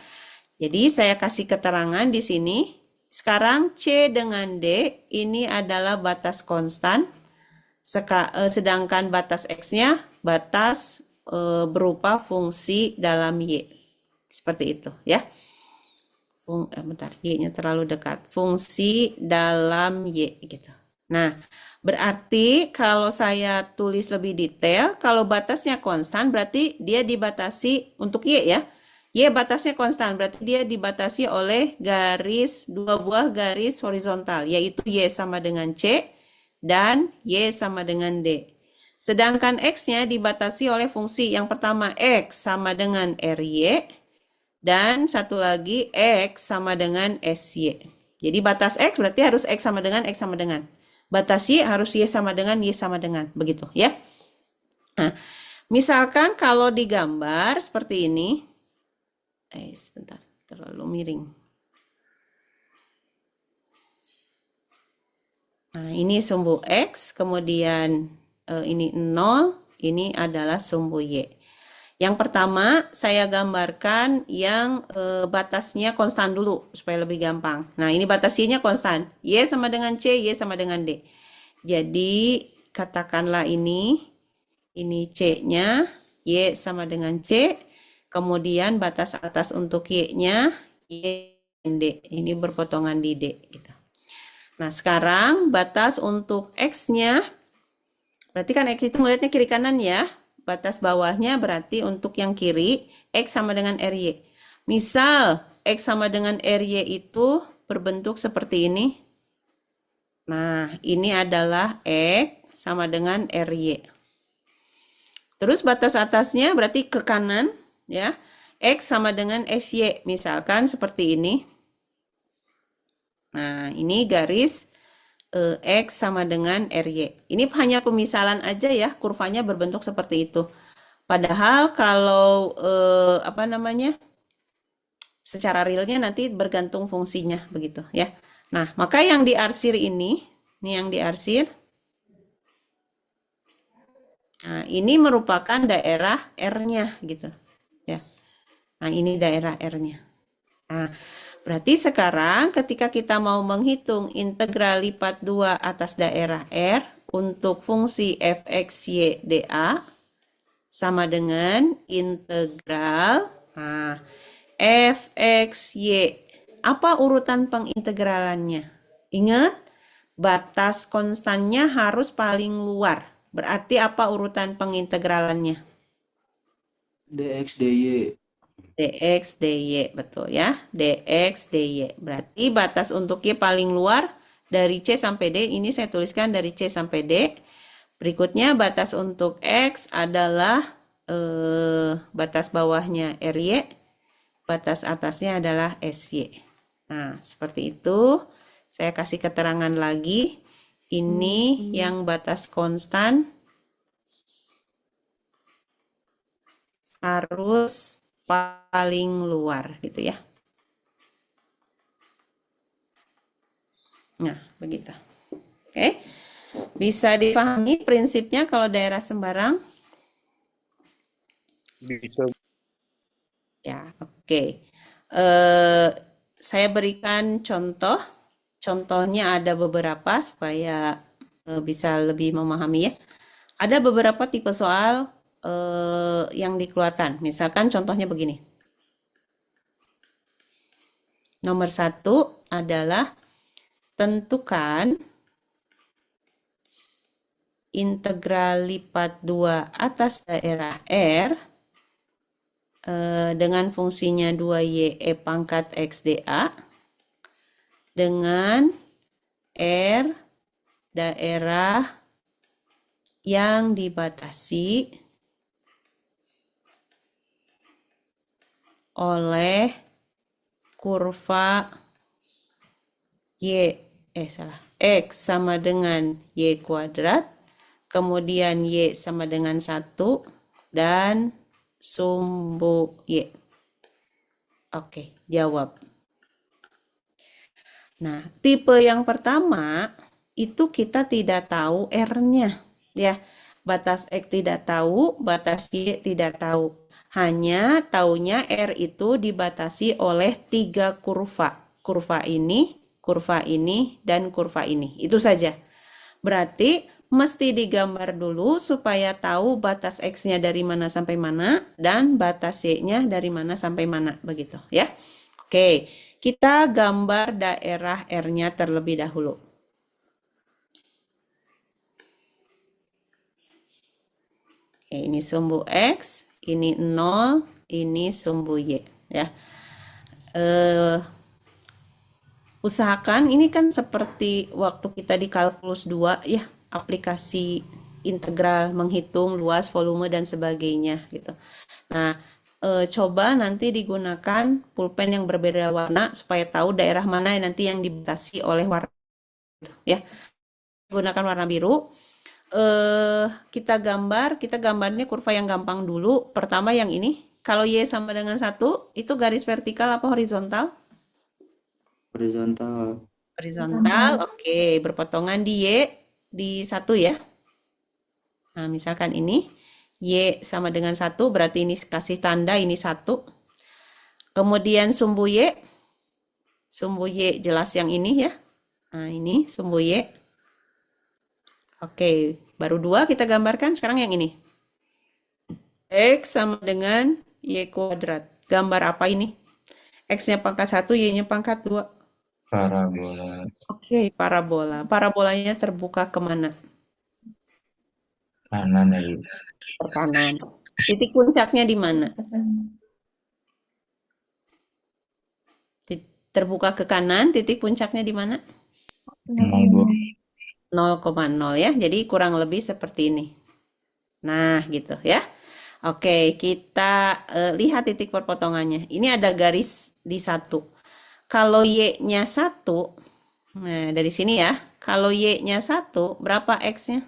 Jadi saya kasih keterangan di sini. Sekarang C dengan D ini adalah batas konstan, sedangkan batas X-nya batas berupa fungsi dalam Y. Seperti itu ya. Bentar, Y-nya terlalu dekat. Fungsi dalam Y gitu. Nah, berarti kalau saya tulis lebih detail, kalau batasnya konstan berarti dia dibatasi untuk Y ya. Y batasnya konstan, berarti dia dibatasi oleh dua buah garis horizontal, yaitu Y sama dengan C dan Y sama dengan D. Sedangkan X-nya dibatasi oleh fungsi yang pertama X sama dengan RY, dan satu lagi X sama dengan SY. Jadi batas X berarti harus X sama dengan X sama dengan. Batas Y harus Y sama dengan Y sama dengan. Begitu ya. Nah, misalkan kalau digambar seperti ini. Sebentar, terlalu miring. Nah, ini sumbu X, kemudian ini 0, ini adalah sumbu Y. Yang pertama, saya gambarkan yang batasnya konstan dulu, supaya lebih gampang. Nah, ini batas Y-nya konstan. Y sama dengan C, Y sama dengan D. Jadi, katakanlah ini C-nya, Y sama dengan C. Kemudian batas atas untuk Y-nya, Y dan D. Ini berpotongan di D. Gitu. Nah, sekarang batas untuk X-nya, Berarti kan X itu ngelihatnya kiri kanan ya. Batas bawahnya berarti untuk yang kiri, X sama dengan RY. Misal, X sama dengan RY itu berbentuk seperti ini. Nah, ini adalah X sama dengan RY. Terus batas atasnya berarti ke kanan, ya. X sama dengan SY, misalkan seperti ini. Nah, ini garis X sama dengan RY. Ini hanya pemisalan aja ya, kurvanya berbentuk seperti itu. Padahal kalau apa namanya, secara realnya nanti bergantung fungsinya begitu ya. Nah, maka yang diarsir ini yang diarsir, nah ini merupakan daerah R-nya gitu ya. Nah, ini daerah R-nya. Nah, berarti sekarang ketika kita mau menghitung integral lipat 2 atas daerah R untuk fungsi fx y dA sama dengan integral fx y. Apa urutan pengintegralannya? Ingat, batas konstannya harus paling luar. Berarti apa urutan pengintegralannya? dx dy. dx dy, betul ya. dx dy. Berarti batas untuk y paling luar dari C sampai D. Ini saya tuliskan dari C sampai D. Berikutnya batas untuk X adalah batas bawahnya RY. Batas atasnya adalah SY. Nah, seperti itu. Saya kasih keterangan lagi. Ini yang batas konstan harus paling luar gitu ya. Nah, begitu. Oke. Bisa dipahami prinsipnya kalau daerah sembarang? Bisa. Ya, oke. Saya berikan contoh. Contohnya ada beberapa supaya bisa lebih memahami ya. Ada beberapa tipe soal yang dikeluarkan. Misalkan contohnya begini. Nomor 1 adalah tentukan integral lipat 2 atas daerah R dengan fungsinya 2y e pangkat x dA dengan R daerah yang dibatasi oleh kurva X sama dengan Y kuadrat, kemudian Y sama dengan 1, dan sumbu Y. Oke, jawab. Nah, tipe yang pertama itu kita tidak tahu R-nya. Ya, batas X tidak tahu, batas Y tidak tahu. Hanya taunya R itu dibatasi oleh 3 kurva. Kurva ini, dan kurva ini. Itu saja. Berarti mesti digambar dulu supaya tahu batas X-nya dari mana sampai mana dan batas Y-nya dari mana sampai mana. Begitu ya. Oke, kita gambar daerah R-nya terlebih dahulu. Oke, ini sumbu X, ini 0, ini sumbu Y. Ya. Usahakan ini kan seperti waktu kita di kalkulus 2 ya, aplikasi integral menghitung luas, volume dan sebagainya gitu. Nah, coba nanti digunakan pulpen yang berbeda warna supaya tahu daerah mana yang nanti yang dibatasi oleh warna ya. Gunakan warna biru. Kita gambarnya kurva yang gampang dulu. Pertama yang ini, kalau Y sama dengan 1, itu garis vertikal apa horizontal? Horizontal. Horizontal, oke. Berpotongan di Y, di 1 ya. Nah, misalkan ini, Y sama dengan 1, berarti ini kasih tanda, ini 1. Kemudian sumbu Y jelas yang ini ya. Nah, ini sumbu Y. Oke, baru 2 kita gambarkan, sekarang yang ini. X sama dengan Y kuadrat. Gambar apa ini? X-nya pangkat 1, Y-nya pangkat 2. Parabola. Oke, parabola. Parabolanya terbuka kemana? Kanan ya, Ibu. Ke kanan. Titik puncaknya di mana? Terbuka ke kanan, titik puncaknya di mana? 02. 0,0 ya. Jadi kurang lebih seperti ini. Nah, gitu ya. Oke, kita lihat titik perpotongannya. Ini ada garis di 1. Kalau Y-nya 1, nah dari sini ya. Kalau Y-nya 1, berapa X-nya?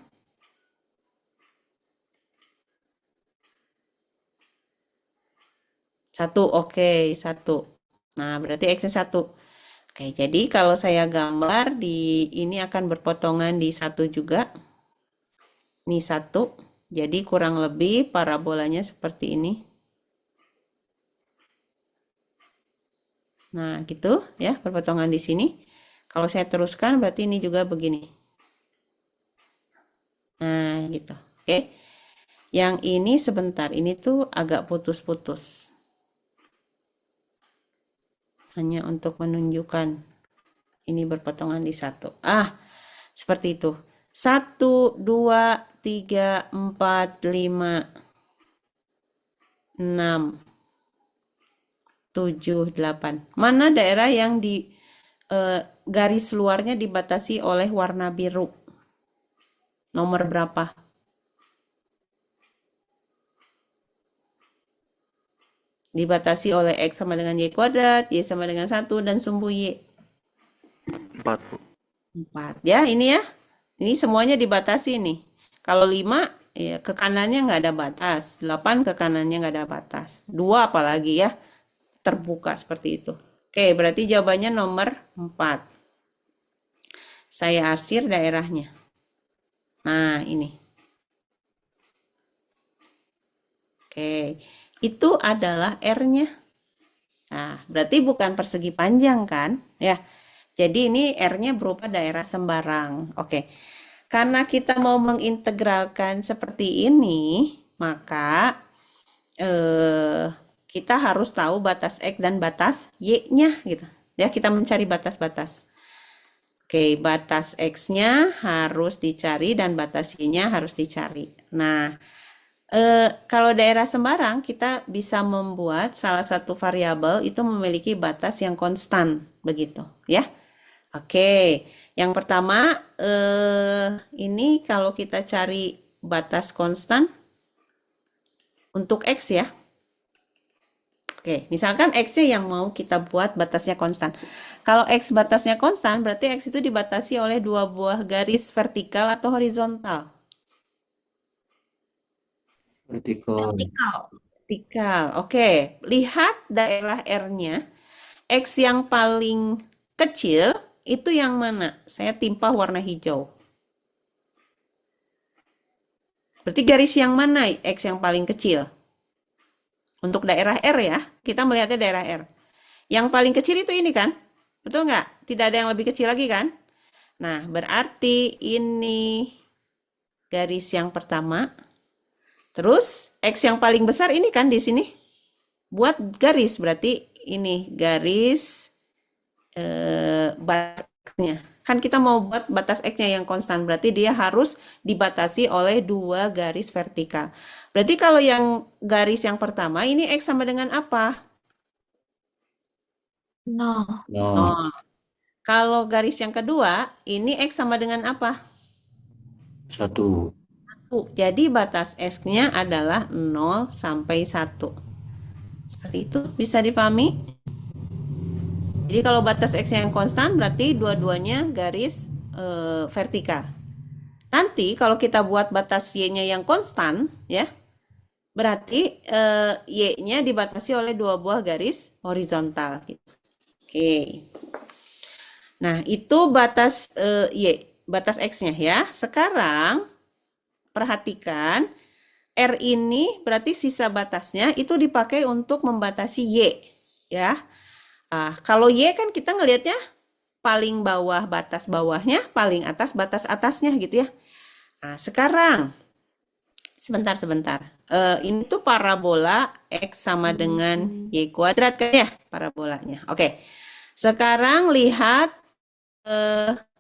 1, oke, 1. Nah, berarti X-nya 1. Oke, jadi kalau saya gambar di ini akan berpotongan di 1 juga. Ini 1. Jadi kurang lebih parabolanya seperti ini. Nah, gitu ya, berpotongan di sini. Kalau saya teruskan berarti ini juga begini. Nah, gitu. Oke. Yang ini sebentar, ini tuh agak putus-putus. Hanya untuk menunjukkan ini berpotongan di 1. Seperti itu. 1, 2, 3, 4, 5, 6, 7, 8. Mana daerah yang di garis luarnya dibatasi oleh warna biru? Nomor berapa? Dibatasi oleh X sama dengan Y kuadrat, Y sama dengan 1, dan sumbu Y. 4, Bu. 4. Ya, ini ya. Ini semuanya dibatasi nih. Kalau 5, ya, ke kanannya nggak ada batas. 8 ke kanannya nggak ada batas. 2 apalagi ya. Terbuka seperti itu. Oke, berarti jawabannya nomor 4. Saya arsir daerahnya. Nah, ini. Oke, itu adalah R-nya. Nah, berarti bukan persegi panjang kan? Ya, jadi ini R-nya berupa daerah sembarang. Oke, karena kita mau mengintegralkan seperti ini, maka kita harus tahu batas X dan batas Y-nya gitu. Ya, kita mencari batas-batas. Oke, batas X-nya harus dicari dan batas Y-nya harus dicari. Nah, kalau daerah sembarang, kita bisa membuat salah satu variabel itu memiliki batas yang konstan, begitu ya. Oke, yang pertama ini kalau kita cari batas konstan untuk X ya. Oke, misalkan X-nya yang mau kita buat batasnya konstan. Kalau X batasnya konstan, berarti X itu dibatasi oleh 2 buah garis vertikal atau horizontal. Vertikal. Vertikal. Oke, lihat daerah R-nya. X yang paling kecil itu yang mana? Saya timpa warna hijau. Berarti garis yang mana X yang paling kecil? Untuk daerah R ya, kita melihatnya daerah R. Yang paling kecil itu ini kan? Betul nggak? Tidak ada yang lebih kecil lagi kan? Nah, berarti ini garis yang pertama. Terus X yang paling besar ini kan di sini. Buat garis, berarti ini garis batasnya. Kan kita mau buat batas X-nya yang konstan, berarti dia harus dibatasi oleh 2 garis vertikal. Berarti kalau yang garis yang pertama, ini X sama dengan apa? 0. No. Kalau garis yang kedua, ini X sama dengan apa? 1. Jadi batas X-nya adalah 0 sampai 1. Seperti itu, bisa dipahami? Jadi kalau batas X yang konstan berarti dua-duanya garis vertikal. Nanti kalau kita buat batas Y-nya yang konstan, ya, berarti Y-nya dibatasi oleh 2 buah garis horizontal. Oke. Nah, itu batas Y, batas X-nya ya. Sekarang perhatikan R ini berarti sisa batasnya itu dipakai untuk membatasi Y, ya. Kalau Y kan kita ngelihatnya paling bawah batas bawahnya, paling atas batas atasnya gitu ya. Nah, sekarang sebentar. Ini tuh parabola X sama dengan Y kuadrat kan ya parabolanya. Oke. Sekarang lihat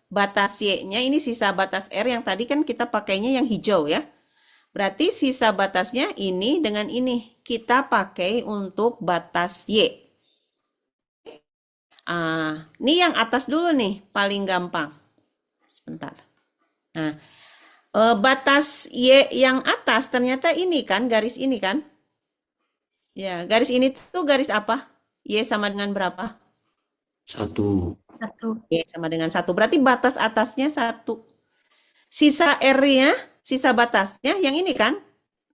batas Y-nya, ini sisa batas R yang tadi kan kita pakainya yang hijau ya. Berarti sisa batasnya ini dengan ini. Kita pakai untuk batas Y. Ini yang atas dulu nih, paling gampang. Sebentar. Nah, batas Y yang atas ternyata ini kan, garis ini kan? Ya, garis ini tuh garis apa? Y sama dengan berapa? 1. 1. Y sama dengan 1. Berarti batas atasnya 1. Sisa R-nya, sisa batasnya yang ini kan?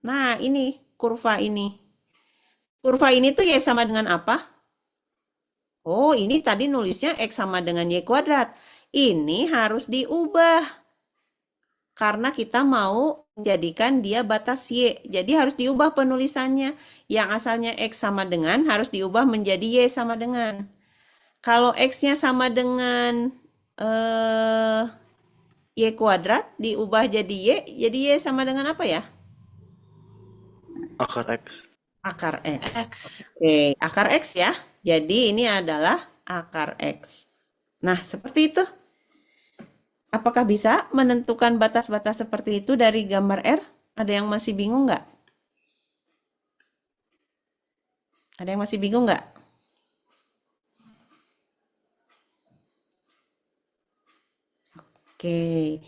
Nah, ini kurva ini. Kurva ini tuh Y sama dengan apa? Oh, ini tadi nulisnya X sama dengan Y kuadrat. Ini harus diubah. Karena kita mau menjadikan dia batas Y. Jadi harus diubah penulisannya. Yang asalnya X sama dengan harus diubah menjadi Y sama dengan. Kalau X-nya sama dengan Y kuadrat, diubah jadi Y sama dengan apa ya? Akar X. Akar X. X. Oke, akar X ya. Jadi ini adalah akar X. Nah, seperti itu. Apakah bisa menentukan batas-batas seperti itu dari gambar R? Ada yang masih bingung nggak? Ada yang masih bingung nggak? Oke,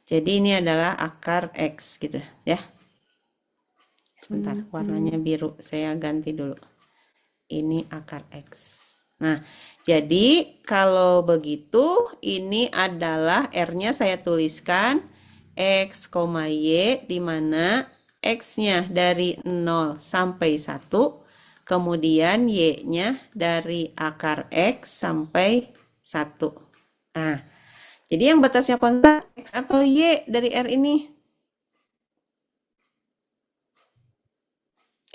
jadi ini adalah akar X gitu ya. Sebentar, warnanya biru. Saya ganti dulu. Ini akar X. Nah, jadi kalau begitu ini adalah R-nya saya tuliskan X, Y, di mana X-nya dari 0 sampai 1, kemudian Y-nya dari akar X sampai 1. Nah, jadi yang batasnya konstan X atau Y dari R ini?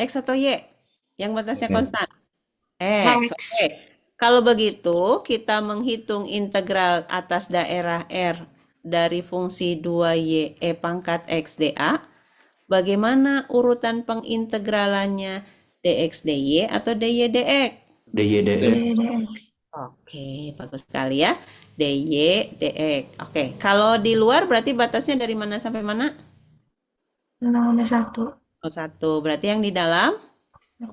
X atau Y? Yang batasnya X. konstan? X. X. Oke. Kalau begitu, kita menghitung integral atas daerah R dari fungsi 2y e pangkat x dA. Bagaimana urutan pengintegralannya? dx dy atau dy dx? DY DX. DX. Oke, bagus sekali ya. dy dx. Oke, kalau di luar berarti batasnya dari mana sampai mana? 0 sampai 1. 1. Berarti yang di dalam?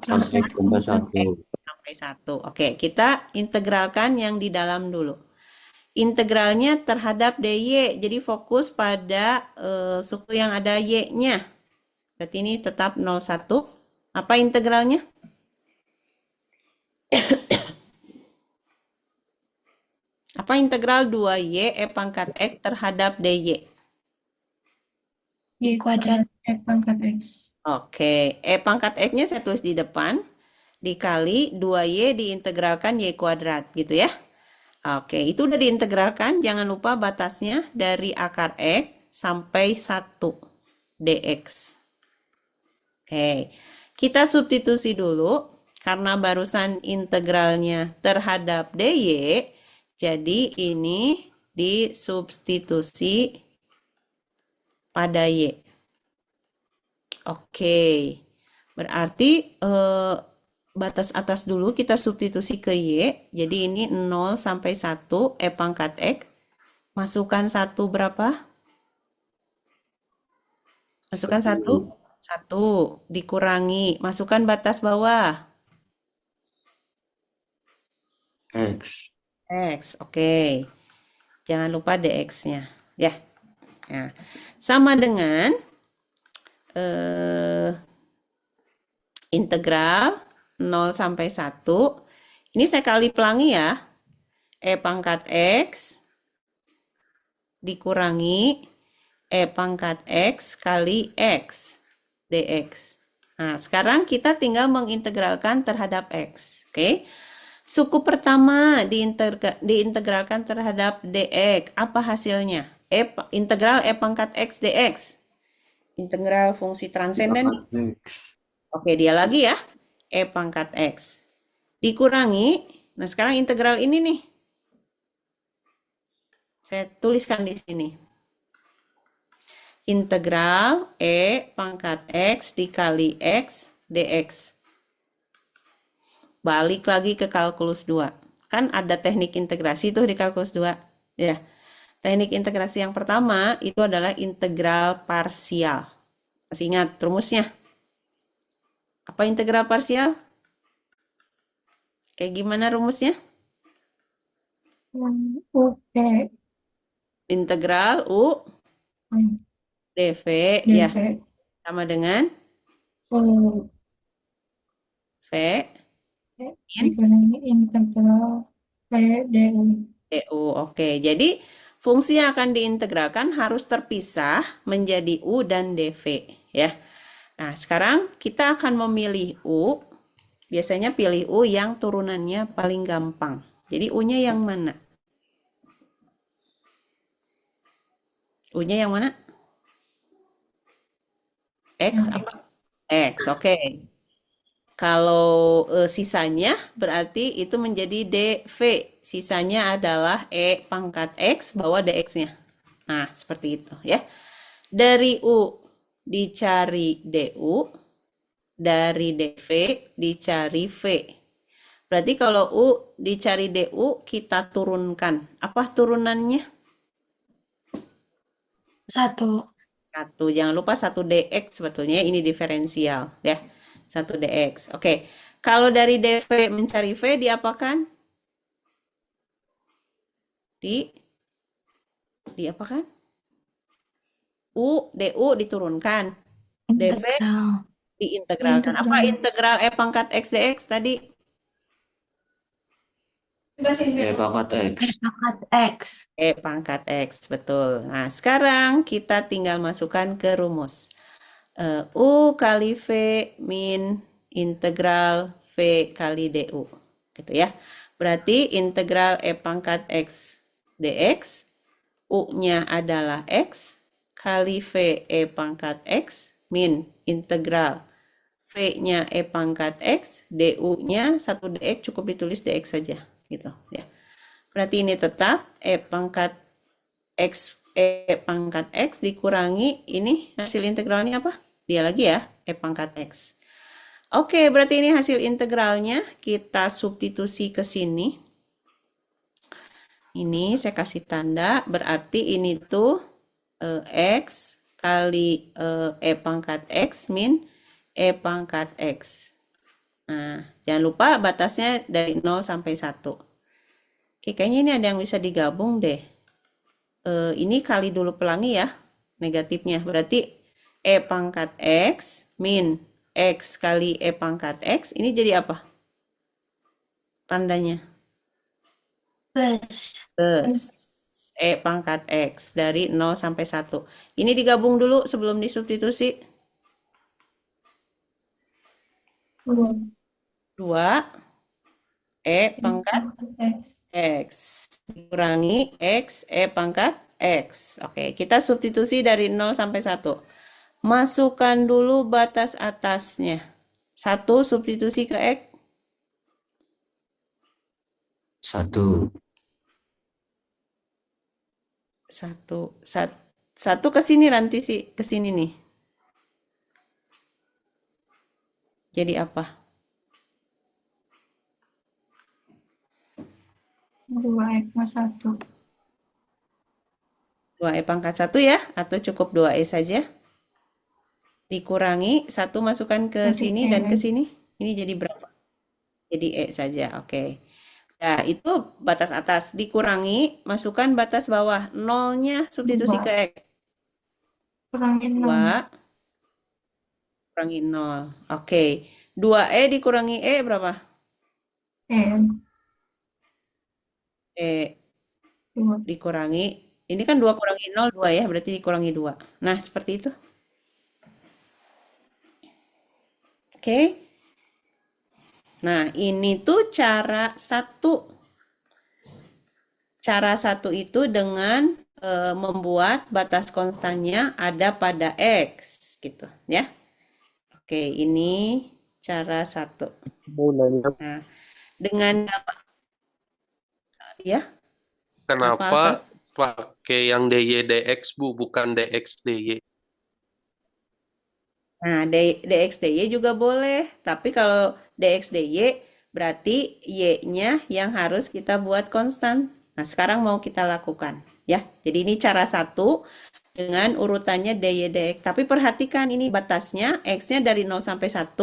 Sampai 1. Sampai 1. Oke, kita integralkan yang di dalam dulu. Integralnya terhadap dy, jadi fokus pada suku yang ada y-nya. Berarti ini tetap 0,1. Apa integralnya? Apa integral 2y e pangkat x terhadap dy? Y kuadrat X pangkat X. Oke, e pangkat x-nya saya tulis di depan, dikali 2y diintegralkan y kuadrat, gitu ya. Oke, itu udah diintegralkan, jangan lupa batasnya dari akar x sampai 1 dx. Oke, kita substitusi dulu, karena barusan integralnya terhadap dy, jadi ini disubstitusi pada y. Oke, berarti batas atas dulu kita substitusi ke y. Jadi ini 0 sampai 1 e pangkat x. Masukkan 1 berapa? Masukkan 1. 1 dikurangi. Masukkan batas bawah. X. X. Oke. Jangan lupa dx-nya. Ya. Nah, sama dengan integral 0 sampai 1. Ini saya kali pelangi ya. E pangkat X dikurangi E pangkat X kali X dx. Nah, sekarang kita tinggal mengintegralkan terhadap X. Oke. Suku pertama diintegralkan terhadap dx. Apa hasilnya? Integral E pangkat X dx. Integral fungsi transenden. X. Oke, dia lagi ya. E pangkat X. Dikurangi. Nah, sekarang integral ini nih. Saya tuliskan di sini. Integral E pangkat X dikali X dx. Balik lagi ke kalkulus 2. Kan ada teknik integrasi tuh di kalkulus 2. Ya. Teknik integrasi yang pertama itu adalah integral parsial. Masih ingat rumusnya? Apa integral parsial? Kayak gimana rumusnya? UP Integral U dv ya dv sama dengan U V in dikurangi integral P du. du. Oke, jadi fungsi yang akan diintegralkan harus terpisah menjadi U dan dv ya. Nah, sekarang kita akan memilih U. Biasanya pilih U yang turunannya paling gampang. Jadi U-nya yang mana? U-nya yang mana? X Yang apa? X. Oke. Kalau sisanya berarti itu menjadi dv. Sisanya adalah E pangkat X bawah dx-nya. Nah, seperti itu ya. Dari U dicari du, dari dv dicari v. Berarti kalau U dicari du, kita turunkan. Apa turunannya? 1. 1. Jangan lupa 1 dx sebetulnya ini diferensial ya. 1 dx. Oke. Kalau dari dv mencari v diapakan? Diapakan? Du diturunkan. dv Integral. diintegralkan. Apa Integral. integral E pangkat X dx tadi? E pangkat X. Pangkat X. E pangkat X, betul. Nah, sekarang kita tinggal masukkan ke rumus. U kali V min integral V kali du. Gitu ya. Berarti integral E pangkat X dx, U-nya adalah X, kali V E pangkat X, min integral V-nya E pangkat X, du-nya 1 dx cukup ditulis dx saja. Gitu ya. Berarti ini tetap E pangkat X dikurangi ini hasil integralnya apa? Dia lagi ya, E pangkat X. Oke, berarti ini hasil integralnya. Kita substitusi ke sini. Ini saya kasih tanda, berarti ini tuh X kali E pangkat X min E pangkat X. Nah, jangan lupa batasnya dari 0 sampai 1. Oke, kayaknya ini ada yang bisa digabung deh. Ini kali dulu pelangi ya, negatifnya. Berarti E pangkat X min X kali E pangkat X, ini jadi apa? Tandanya? Plus. Plus. E pangkat X dari 0 sampai 1. Ini digabung dulu sebelum disubstitusi. 2 E pangkat X dikurangi X E pangkat X. Oke, kita substitusi dari 0 sampai 1. Masukkan dulu batas atasnya. 1 substitusi ke X. 1. 1 ke sini nanti sih, ke sini nih. Jadi apa? 2 plus 1. 2E pangkat 1 ya? Atau cukup 2E saja? Dikurangi 1 masukkan ke Jadi sini E. dan ke sini. Ini jadi berapa? Jadi E saja, oke. Nah, itu batas atas. Dikurangi, masukkan batas bawah. 0-nya substitusi ke X. Kurangi 6. 2 kurangi 0. Oke. 2E dikurangi E berapa? E. E 2. dikurangi. Ini kan 2 kurangi 0, 2 ya. Berarti dikurangi 2. Nah, seperti itu. Oke. Nah, ini tuh cara satu. Cara satu itu dengan membuat batas konstannya ada pada X. Gitu ya. Oke, ini cara satu. Mau nanya, Nah, dengan ya, kenapa pakai yang dy dx Bu, bukan dx dy? Nah, dx dy juga boleh, tapi kalau dx dy berarti y-nya yang harus kita buat konstan. Nah, sekarang mau kita lakukan ya. Jadi ini cara satu. dengan urutannya dy dx. Tapi perhatikan ini batasnya, x-nya dari 0 sampai 1,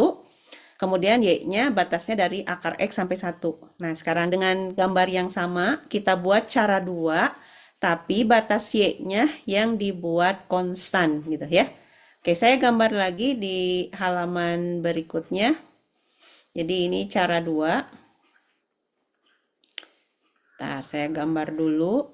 kemudian y-nya batasnya dari akar x sampai 1. Nah, sekarang dengan gambar yang sama, kita buat cara 2, tapi batas y-nya yang dibuat konstan gitu ya. Oke, saya gambar lagi di halaman berikutnya. Jadi ini cara 2. Nah, saya gambar dulu.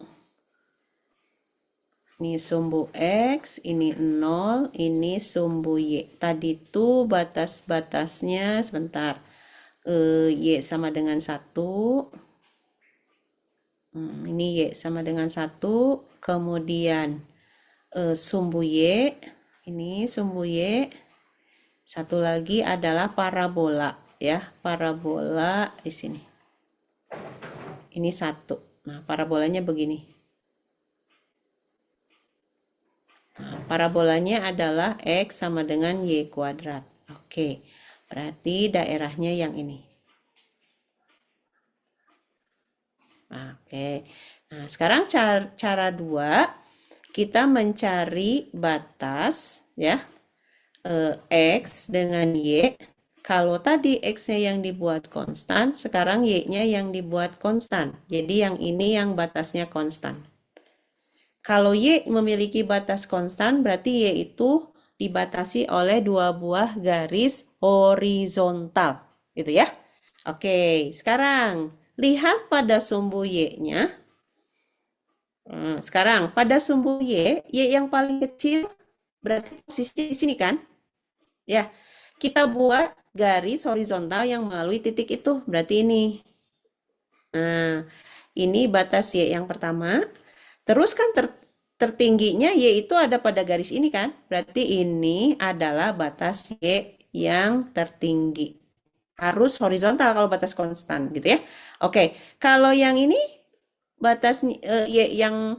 Ini sumbu X, ini 0, ini sumbu Y. Tadi itu batas-batasnya, sebentar. Y sama dengan 1. Ini Y sama dengan 1. Kemudian sumbu Y. Ini sumbu Y. Satu lagi adalah parabola. Ya, parabola di sini. Ini 1. Nah, parabolanya begini. Nah, parabolanya adalah X sama dengan Y kuadrat. Oke, berarti daerahnya yang ini. Oke, nah sekarang cara 2, kita mencari batas ya, X dengan Y. Kalau tadi X-nya yang dibuat konstan, sekarang Y-nya yang dibuat konstan. Jadi yang ini yang batasnya konstan. Kalau Y memiliki batas konstan, berarti Y itu dibatasi oleh 2 buah garis horizontal. Gitu ya. Oke, sekarang lihat pada sumbu Y-nya. Sekarang pada sumbu Y yang paling kecil berarti posisinya di sini kan? Ya, kita buat garis horizontal yang melalui titik itu, berarti ini. Nah, ini batas Y yang pertama. Terus kan tertingginya Y itu ada pada garis ini kan? Berarti ini adalah batas Y yang tertinggi. Harus horizontal kalau batas konstan gitu ya. Oke, kalau yang ini batas Y yang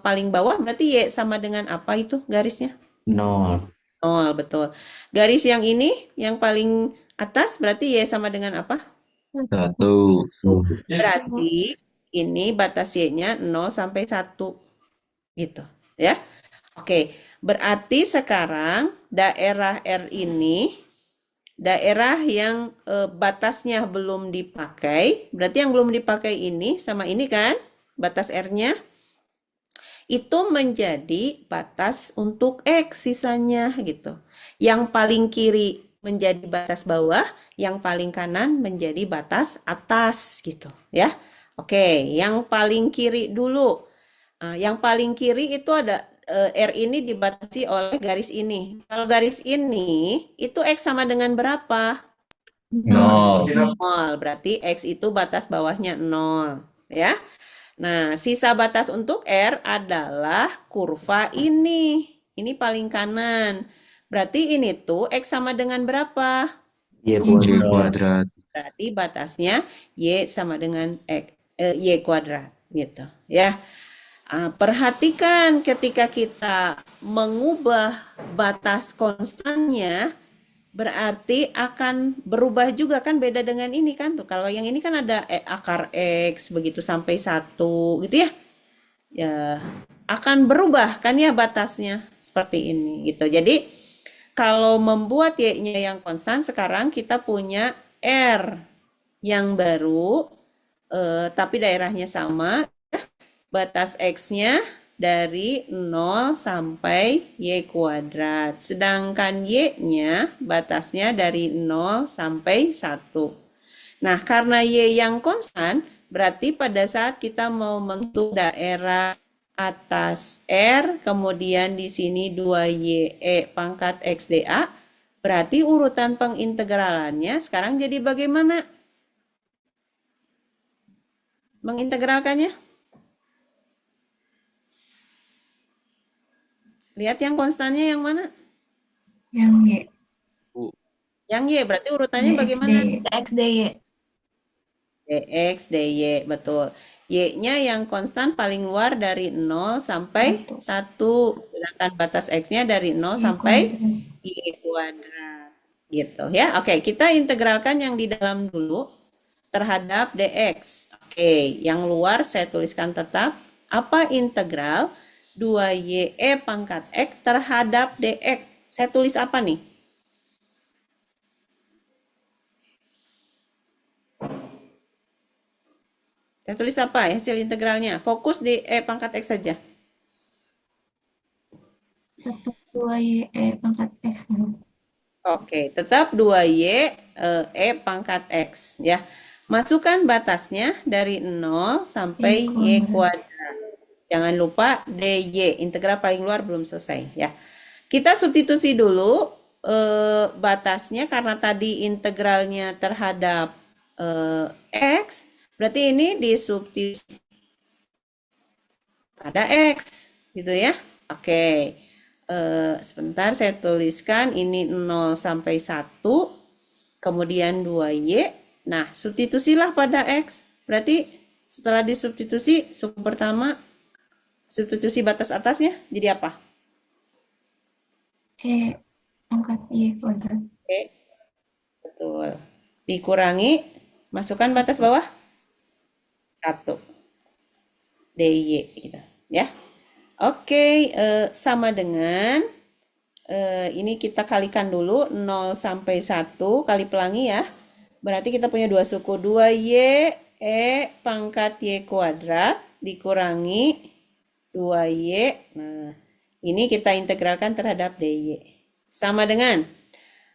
paling bawah berarti Y sama dengan apa itu garisnya? 0. 0, betul. Garis yang ini yang paling atas berarti Y sama dengan apa? 1. Berarti ini batas Y-nya 0 sampai 1. Gitu, ya. Oke, berarti sekarang daerah R ini, daerah yang batasnya belum dipakai, berarti yang belum dipakai ini sama ini kan, batas R-nya, itu menjadi batas untuk X sisanya gitu. Yang paling kiri menjadi batas bawah, yang paling kanan menjadi batas atas gitu, ya. Oke, yang paling kiri dulu. Yang paling kiri itu ada R ini dibatasi oleh garis ini. Kalau garis ini itu X sama dengan berapa? 0. 0. Berarti X itu batas bawahnya 0. Ya. Nah, sisa batas untuk R adalah kurva ini. Ini paling kanan. Berarti ini tuh X sama dengan berapa? Y Y kuadrat. kuadrat. Berarti batasnya Y sama dengan Y kuadrat. Gitu. Ya. Perhatikan ketika kita mengubah batas konstannya, berarti akan berubah juga kan, beda dengan ini kan tuh. Kalau yang ini kan ada akar X begitu sampai 1 gitu ya. Ya, akan berubah kan ya batasnya seperti ini gitu. Jadi kalau membuat Y-nya yang konstan, sekarang kita punya R yang baru, tapi daerahnya sama. Batas X-nya dari 0 sampai Y kuadrat. Sedangkan Y-nya batasnya dari 0 sampai 1. Nah, karena Y yang konstan, berarti pada saat kita mau menghitung daerah atas R, kemudian di sini 2YE pangkat XDA, berarti urutan pengintegralannya sekarang jadi bagaimana? Mengintegralkannya? Lihat yang konstannya yang mana? Yang Y. Yang Y, berarti urutannya DX, bagaimana? DY. X, DY. Dx, dy, betul. Y-nya yang konstan paling luar dari 0 sampai 1. Sedangkan batas X-nya dari 0 sampai Y kuadrat. Gitu ya. Oke, kita integralkan yang di dalam dulu terhadap dx. Oke, yang luar saya tuliskan tetap. Apa integral 2YE pangkat X terhadap DX. Saya tulis apa nih? Saya tulis apa ya hasil integralnya? Fokus di E pangkat X saja. 2Y pangkat X. Oke, tetap 2Y E pangkat X ya. Masukkan batasnya dari 0 sampai Y kuadrat. Jangan lupa DY, integral paling luar belum selesai ya. Kita substitusi dulu batasnya karena tadi integralnya terhadap X, berarti ini disubstitusi pada X gitu ya. Oke. Sebentar saya tuliskan ini 0 sampai 1, kemudian 2Y. Nah, substitusilah pada X. Berarti setelah disubstitusi, suku pertama, substitusi batas atasnya jadi apa? E pangkat Y kuadrat. Oke, betul. Dikurangi, masukkan batas bawah 1. DY gitu ya. Oke, sama dengan ini kita kalikan dulu 0 sampai 1 kali pelangi ya. Berarti kita punya dua suku 2Y E pangkat Y kuadrat dikurangi 2Y. Nah, ini kita integralkan terhadap DY. Sama dengan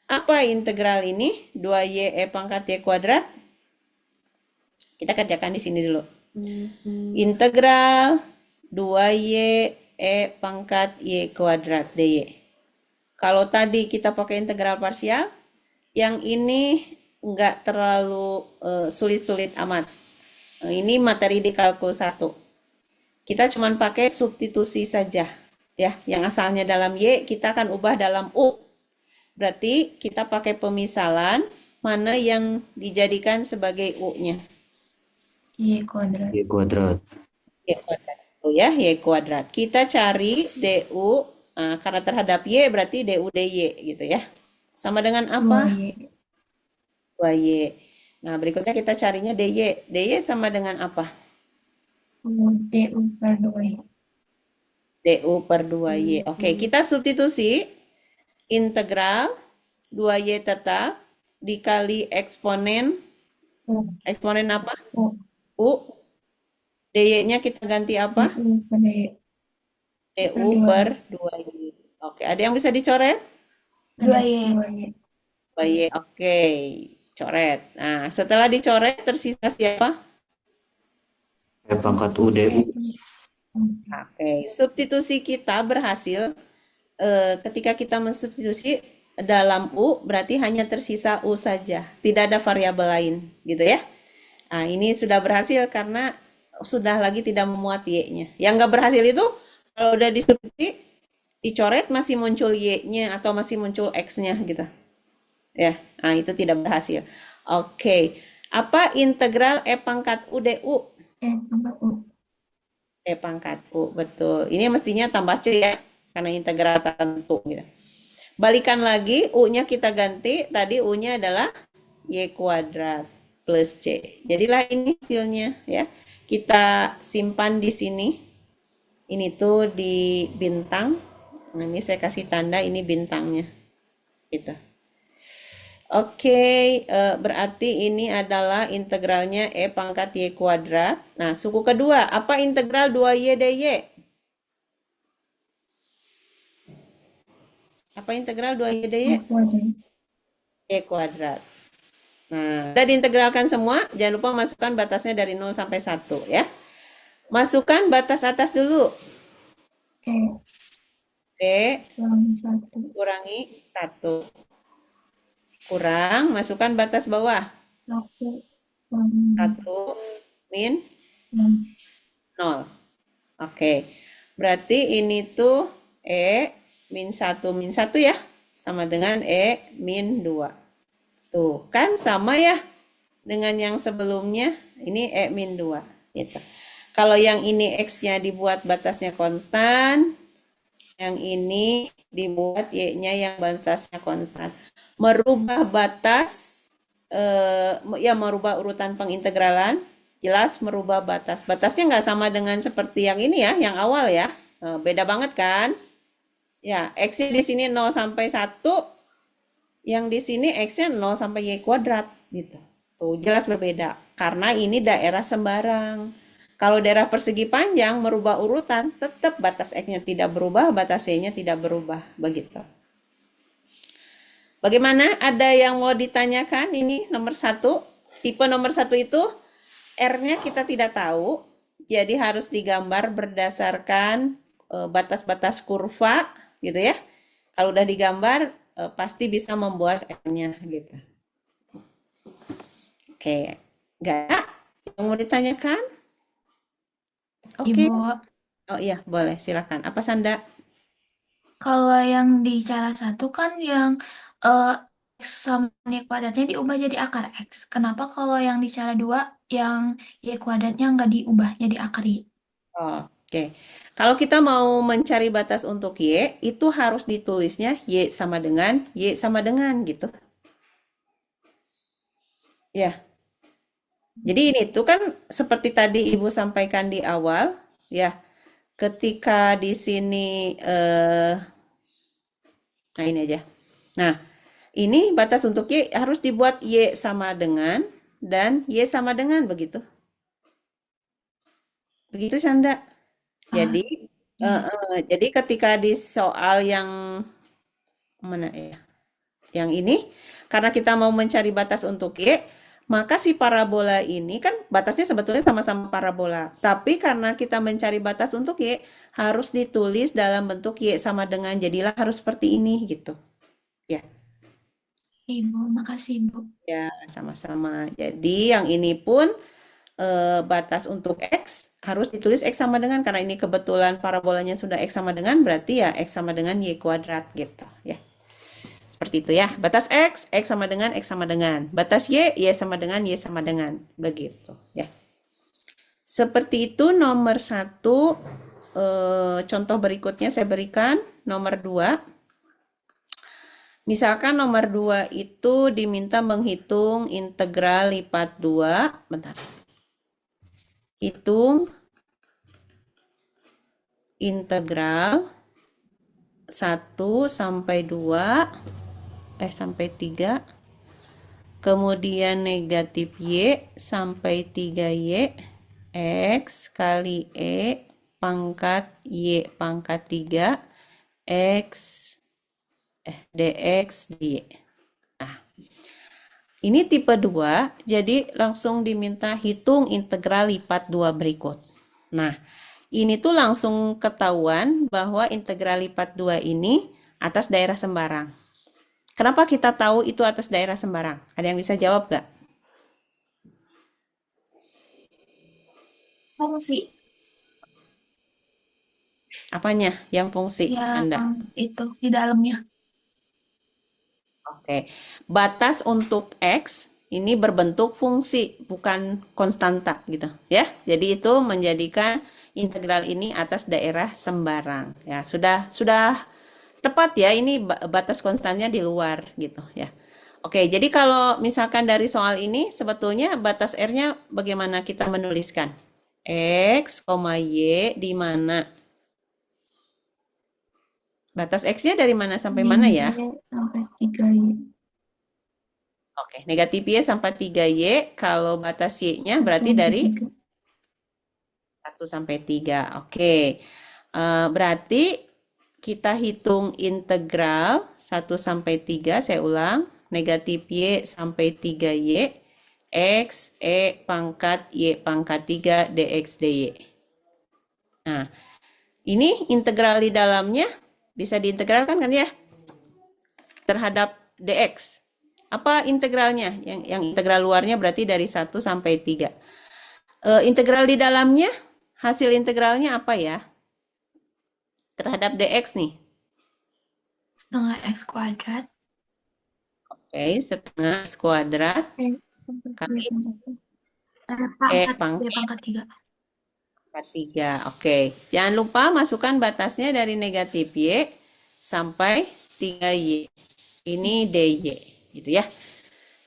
apa integral ini? 2Y E pangkat Y kuadrat. Kita kerjakan di sini dulu. Integral 2Y E pangkat Y kuadrat DY. Kalau tadi kita pakai integral parsial, yang ini enggak terlalu sulit-sulit amat. Ini materi di kalkulus 1. Kita cuma pakai substitusi saja. Ya, yang asalnya dalam Y, kita akan ubah dalam U. Berarti kita pakai pemisalan mana yang dijadikan sebagai U-nya. Y kuadrat. Y kuadrat. Y kuadrat. Ya, Y kuadrat. Kita cari DU, karena terhadap Y berarti DU DY gitu ya. Sama dengan apa? 2Y. 2Y. Nah, berikutnya kita carinya DY. DY sama dengan apa? DU per 2Y. DU per 2Y. Oke, kita substitusi integral 2Y tetap dikali eksponen. Eksponen apa? U. U. DY-nya kita ganti apa? DU per Y. DU per 2Y. Oke, ada yang bisa dicoret? 2Y. 2Y. Oke, coret. Nah, setelah dicoret tersisa siapa? E pangkat U DU. Oke, substitusi kita berhasil. Ketika kita mensubstitusi dalam U, berarti hanya tersisa U saja. Tidak ada variabel lain, gitu ya. Nah, ini sudah berhasil karena sudah lagi tidak memuat Y-nya. Yang nggak berhasil itu, kalau udah disubstitusi, dicoret masih muncul Y-nya atau masih muncul X-nya, gitu. Ya, nah itu tidak berhasil. Oke, apa integral E pangkat U DU? pangkat U. E pangkat U, betul. Ini mestinya tambah C ya, karena integral tertentu gitu. Balikan lagi, U-nya kita ganti, tadi U-nya adalah Y kuadrat plus C. Jadilah ini hasilnya ya. Kita simpan di sini. Ini tuh di bintang. Nah, ini saya kasih tanda ini bintangnya. Gitu. Oke, berarti ini adalah integralnya E pangkat Y kuadrat. Nah, suku kedua, apa integral 2Y DY? Apa integral 2Y DY? Y kuadrat. Nah, sudah diintegralkan semua, jangan lupa masukkan batasnya dari 0 sampai 1 ya. Masukkan batas atas dulu. E kurangi 1. Kurang, masukkan batas bawah. 1 min 0. Oke, berarti ini tuh E min 1 ya, sama dengan E min 2. Tuh, kan sama ya dengan yang sebelumnya, ini E min 2. Gitu. Kalau yang ini X-nya dibuat batasnya konstan, yang ini dibuat Y-nya yang batasnya konstan. Merubah batas, ya merubah urutan pengintegralan, jelas merubah batas. Batasnya nggak sama dengan seperti yang ini ya, yang awal ya. Beda banget kan? Ya, X-nya di sini 0 sampai 1, yang di sini X-nya 0 sampai Y kuadrat gitu. Tuh, jelas berbeda. Karena ini daerah sembarang. Kalau daerah persegi panjang merubah urutan, tetap batas X-nya tidak berubah, batas Y-nya tidak berubah. Begitu. Bagaimana? Ada yang mau ditanyakan? Ini nomor 1. Tipe nomor 1 itu R-nya kita tidak tahu. Jadi harus digambar berdasarkan batas-batas kurva gitu ya. Kalau udah digambar pasti bisa membuat R-nya gitu. Oke. Enggak? Yang mau ditanyakan? Oke. Ibu, Oh iya, boleh. Silakan. Apa Sanda? kalau yang di cara 1 kan yang eh, X sama Y kuadratnya diubah jadi akar X. Kenapa kalau yang di cara 2 yang Y kuadratnya nggak diubah jadi akar Y? Oh, oke. Kalau kita mau mencari batas untuk Y, itu harus ditulisnya Y sama dengan gitu. Ya. Jadi ini tuh kan seperti tadi Ibu sampaikan di awal, ya. Ketika di sini nah ini aja. Nah, ini batas untuk Y harus dibuat Y sama dengan dan Y sama dengan begitu. Begitu Sanda. Ah, Jadi iya. jadi ketika di soal yang mana ya? Yang ini karena kita mau mencari batas untuk Y, maka si parabola ini kan batasnya sebetulnya sama-sama parabola. Tapi karena kita mencari batas untuk Y, harus ditulis dalam bentuk Y sama dengan jadilah harus seperti ini gitu. Ya. Ibu, makasih Ibu. Ya, sama-sama. Jadi yang ini pun batas untuk X harus ditulis X sama dengan karena ini kebetulan parabolanya sudah X sama dengan berarti ya X sama dengan Y kuadrat gitu ya. Seperti itu ya. Batas X sama dengan X sama dengan. Batas Y sama dengan Y sama dengan. Begitu ya. Seperti itu nomor 1. Contoh berikutnya saya berikan. Nomor 2. Misalkan nomor 2 itu diminta menghitung integral lipat 2. Bentar. Hitung integral 1 sampai 2. Sampai 3. Kemudian negatif Y sampai 3Y. X kali E pangkat Y pangkat 3. X dx dy. Nah, ini tipe 2, jadi langsung diminta hitung integral lipat 2 berikut. Nah, ini tuh langsung ketahuan bahwa integral lipat 2 ini atas daerah sembarang. Kenapa kita tahu itu atas daerah sembarang? Ada yang bisa jawab gak? Fungsi Apanya yang fungsi, yang Sanda? itu di dalamnya. Oke, batas untuk X ini berbentuk fungsi, bukan konstanta gitu ya. Jadi itu menjadikan integral ini atas daerah sembarang. Ya, sudah tepat ya, ini batas konstannya di luar gitu ya. Oke, jadi kalau misalkan dari soal ini sebetulnya batas R-nya bagaimana kita menuliskan? X, Y di mana? Batas X-nya dari mana sampai mana ya? Sampai 3Y. Oke, negatif Y sampai 3Y. Kalau batas Y-nya berarti 1 sampai dari 3. 1 sampai 3. Oke. Berarti kita hitung integral 1 sampai 3. Saya ulang. Negatif Y sampai 3Y. X, E pangkat Y pangkat 3 dx dy. Nah, ini integral di dalamnya bisa diintegralkan kan ya? Terhadap dx. Apa integralnya? Yang integral luarnya berarti dari 1 sampai 3. Integral di dalamnya, hasil integralnya apa ya? Terhadap dx nih. Setengah X kuadrat. Oke, setengah X kuadrat kali pangkat Y pangkat 3. pangkat 3. Oke, jangan lupa masukkan batasnya dari negatif Y sampai 3Y. Ini dy, gitu ya.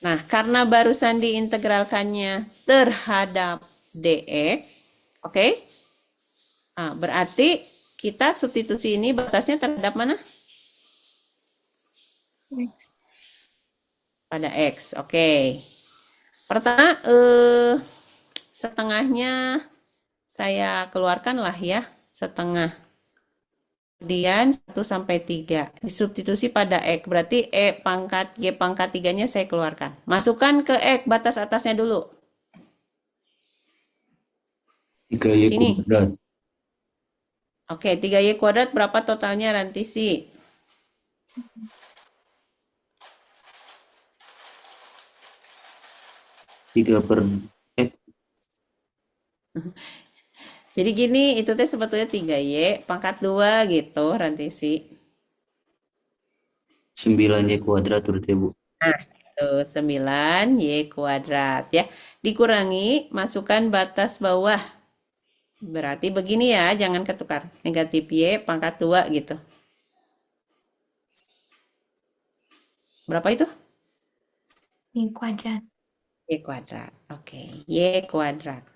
Nah, karena barusan diintegralkannya terhadap dx, oke? Nah, berarti kita substitusi ini batasnya terhadap mana? X. Pada X. Oke. Pertama, setengahnya saya keluarkan lah ya. Setengah. Kemudian 1 sampai 3. Disubstitusi pada X. Berarti E pangkat Y pangkat 3-nya saya keluarkan. Masukkan ke X batas atasnya dulu. 3Y Sini. kuadrat. Oke, 3Y kuadrat berapa totalnya Rantisi? 3 per Jadi gini, itu teh sebetulnya 3Y pangkat 2 gitu, Rantisi. 9Y kuadrat berarti Bu. Nah, itu 9Y kuadrat ya. Dikurangi, masukkan batas bawah. Berarti begini ya, jangan ketukar. Negatif Y pangkat 2 gitu. Berapa itu? Y kuadrat. Y kuadrat. Oke, Y kuadrat.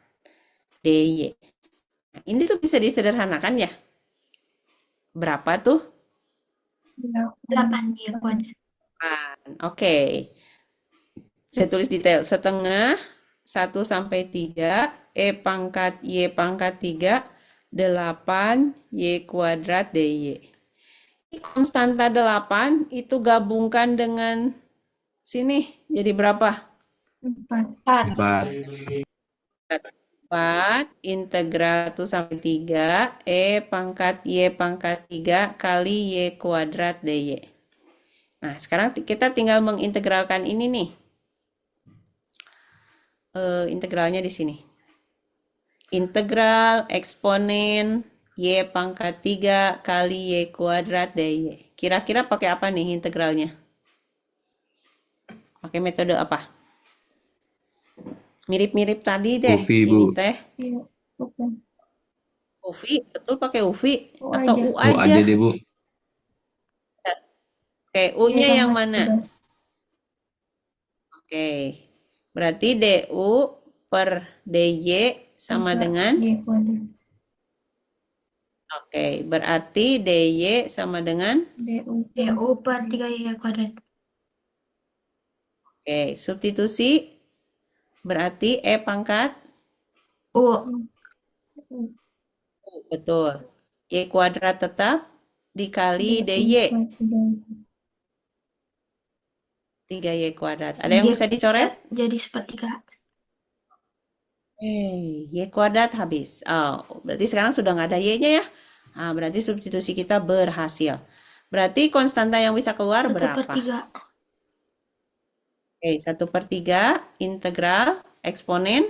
DY. Nah, ini tuh bisa disederhanakan ya. Berapa tuh? 8 Y kuadrat. Oke. Saya tulis detail. Setengah 1 sampai 3. E pangkat Y pangkat 3. 8 Y kuadrat DY. Konstanta 8 itu gabungkan dengan sini. Jadi berapa? 4. 4 integral 1 sampai 3 E pangkat Y pangkat 3 kali Y kuadrat DY. Nah, sekarang kita tinggal mengintegralkan ini nih. Integralnya di sini. Integral eksponen Y pangkat 3 kali Y kuadrat DY. Kira-kira pakai apa nih integralnya? Pakai metode apa? Mirip-mirip tadi deh. UVI, Ini Bu. teh. Iya, bukan. UVI, betul pakai UVI U atau aja. U Oh, aja aja? deh Bu. Oke, Y U-nya yang pangkat mana? 3. Oke. Berarti DU per DY sama dengan? Y kuadrat. Oke, berarti DY sama dengan? DU per 3Y kuadrat. Oke, substitusi berarti E pangkat? U. U, betul. Y kuadrat tetap dikali DY. 3Y kuadrat. Ada yang bisa dicoret? Jadi sepertiga. Y kuadrat habis. Oh, berarti sekarang sudah nggak ada Y-nya ya. Nah, berarti substitusi kita berhasil. Berarti konstanta yang bisa keluar 1/3. berapa? Oke, 1/3 integral eksponen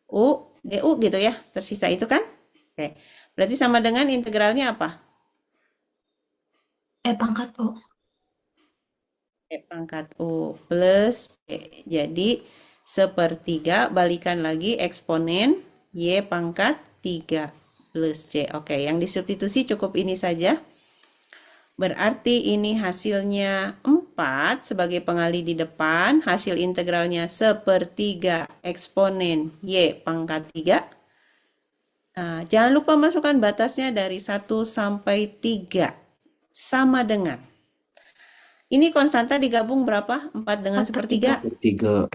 U DU gitu ya. Tersisa itu kan? Oke. Berarti sama dengan integralnya apa? E pangkat U. E pangkat U plus E. Jadi 1/3 balikan lagi eksponen Y pangkat 3 plus C. Oke, yang disubstitusi cukup ini saja. Berarti ini hasilnya 4 sebagai pengali di depan. Hasil integralnya 1/3 eksponen Y pangkat 3. Nah, jangan lupa masukkan batasnya dari 1 sampai 3. Sama dengan. Ini konstanta digabung berapa? 4 dengan 1/3? 3.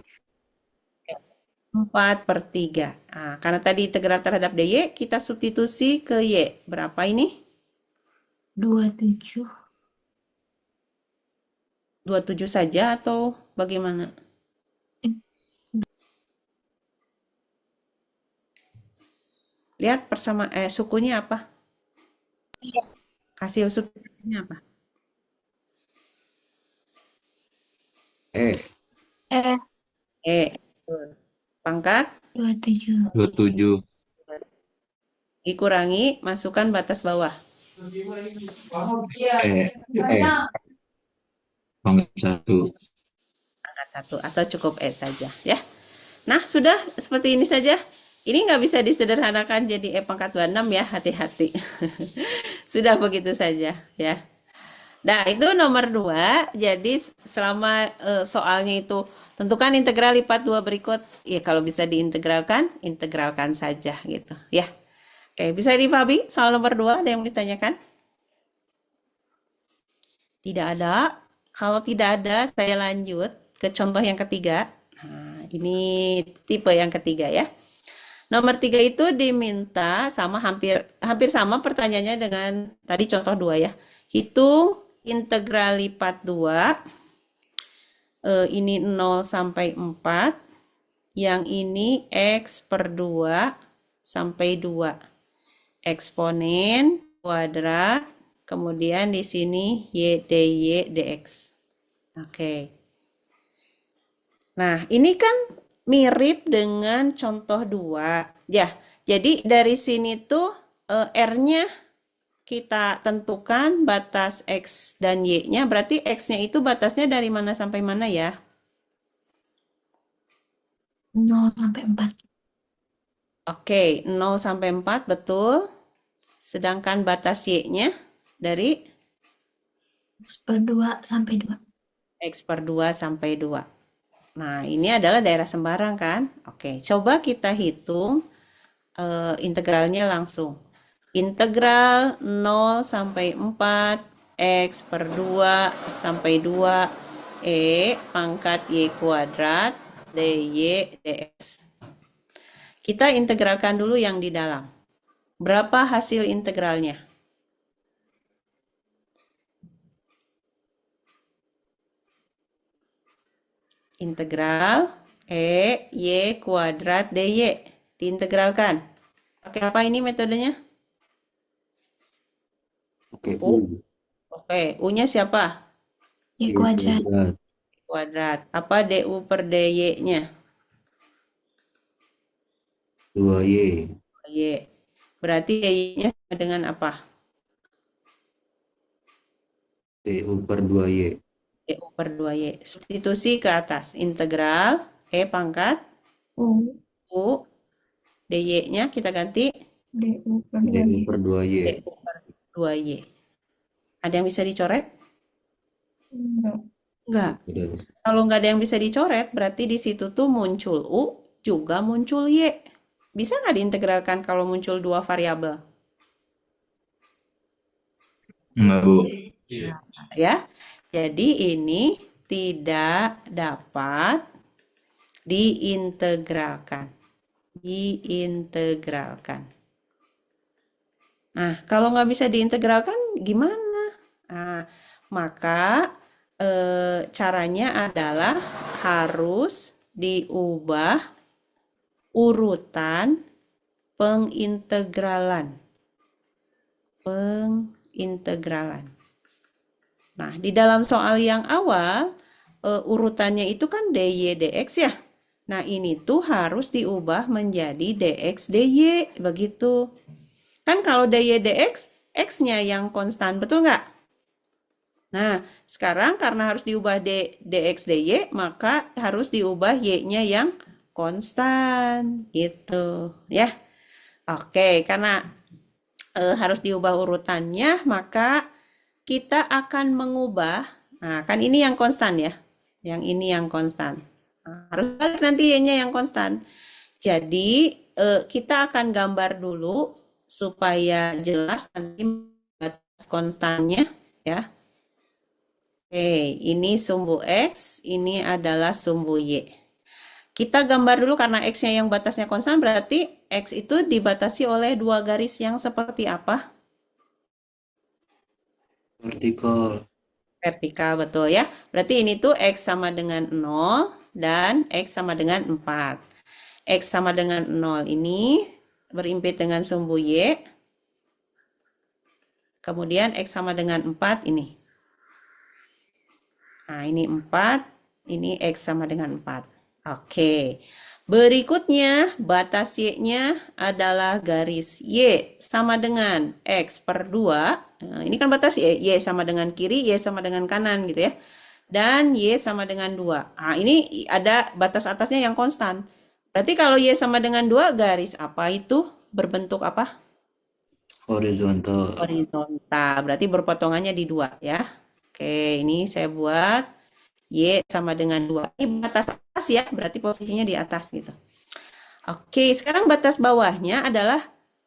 4/3. Nah, karena tadi integral terhadap DY, kita substitusi ke Y. Berapa ini? 27. 27 saja atau bagaimana? Lihat sukunya apa? Hasil substitusinya apa? E. E. Pangkat 27. 27. dikurangi, masukkan batas bawah. Pangkat 1. Pangkat 1 atau cukup E saja ya. Nah, sudah seperti ini saja. Ini nggak bisa disederhanakan jadi E pangkat 26 ya, hati-hati. Sudah begitu saja ya. Nah, itu nomor 2. Jadi selama soalnya itu tentukan integral lipat 2 berikut. Ya, kalau bisa diintegralkan, integralkan saja gitu ya. Oke, bisa di Fabi, soal nomor 2 ada yang ditanyakan? Tidak ada. Kalau tidak ada, saya lanjut ke contoh yang ketiga. Nah, ini tipe yang ketiga ya. Nomor 3 itu diminta sama hampir hampir sama pertanyaannya dengan tadi contoh 2 ya. Hitung integral lipat 2. Ini 0 sampai 4. Yang ini X per 2 sampai 2. Eksponen kuadrat. Kemudian di sini Y dy dx. Oke. Nah, ini kan mirip dengan contoh 2. Ya, jadi dari sini tuh R-nya kita tentukan batas X dan Y-nya. Berarti X-nya itu batasnya dari mana sampai mana ya? 0 sampai 4. Oke, 0 sampai 4, betul. Sedangkan batas Y-nya dari X per 2 sampai 2. X per 2 sampai 2. Nah, ini adalah daerah sembarang kan? Oke, coba kita hitung integralnya langsung. Integral 0 sampai 4 X per 2 sampai 2 pangkat Y kuadrat dy dx. Kita integralkan dulu yang di dalam. Berapa hasil integralnya? Integral Y kuadrat dy. Diintegralkan. Pakai apa ini metodenya? Oke, U. Oke, U-nya siapa? Y Y kuadrat. kuadrat. Kuadrat. Apa du per dy-nya? 2Y. Y. Berarti y-nya sama dengan apa? Du per 2Y. Du per 2y. Substitusi ke atas. Integral pangkat U. U. dy-nya kita ganti Du per Du 2Y. per 2Y. du per 2y. Ada yang bisa dicoret? Enggak. Enggak. Udah. Kalau nggak ada yang bisa dicoret, berarti di situ tuh muncul U, juga muncul Y. Bisa nggak diintegralkan kalau muncul dua variabel? Enggak, Bu. Ya, jadi ini tidak dapat diintegralkan. Diintegralkan. Nah, kalau nggak bisa diintegralkan, gimana? Nah, maka caranya adalah harus diubah urutan pengintegralan. Pengintegralan. Nah, di dalam soal yang awal, urutannya itu kan dy dx ya. Nah, ini tuh harus diubah menjadi dx dy, begitu. Kan kalau dy dx, x-nya yang konstan, betul nggak? Nah, sekarang karena harus diubah dx dy, maka harus diubah y-nya yang konstan, gitu ya. Oke, karena harus diubah urutannya, maka kita akan mengubah. Nah, kan ini yang konstan ya. Yang ini yang konstan. Nah, harus balik nanti y-nya yang konstan. Jadi, kita akan gambar dulu supaya jelas nanti batas konstannya ya. Oke, ini sumbu X, ini adalah sumbu Y. Kita gambar dulu karena X-nya yang batasnya konstan, berarti X itu dibatasi oleh dua garis yang seperti apa? Vertikal. Vertikal, betul ya. Berarti ini tuh X sama dengan 0 dan X sama dengan 4. X sama dengan 0 ini berimpit dengan sumbu Y. Kemudian X sama dengan 4 ini. Nah, ini 4, ini X sama dengan 4. Oke. Berikutnya, batas Y-nya adalah garis Y sama dengan X per 2. Nah, ini kan batas Y. Y sama dengan kiri, Y sama dengan kanan gitu ya. Dan Y sama dengan 2. Nah, ini ada batas atasnya yang konstan. Berarti kalau Y sama dengan 2, garis apa itu? Berbentuk apa? Horizontal. Horizontal. Berarti berpotongannya di 2 ya. Oke, ini saya buat Y sama dengan 2. Ini batas atas ya, berarti posisinya di atas gitu. Oke, sekarang batas bawahnya adalah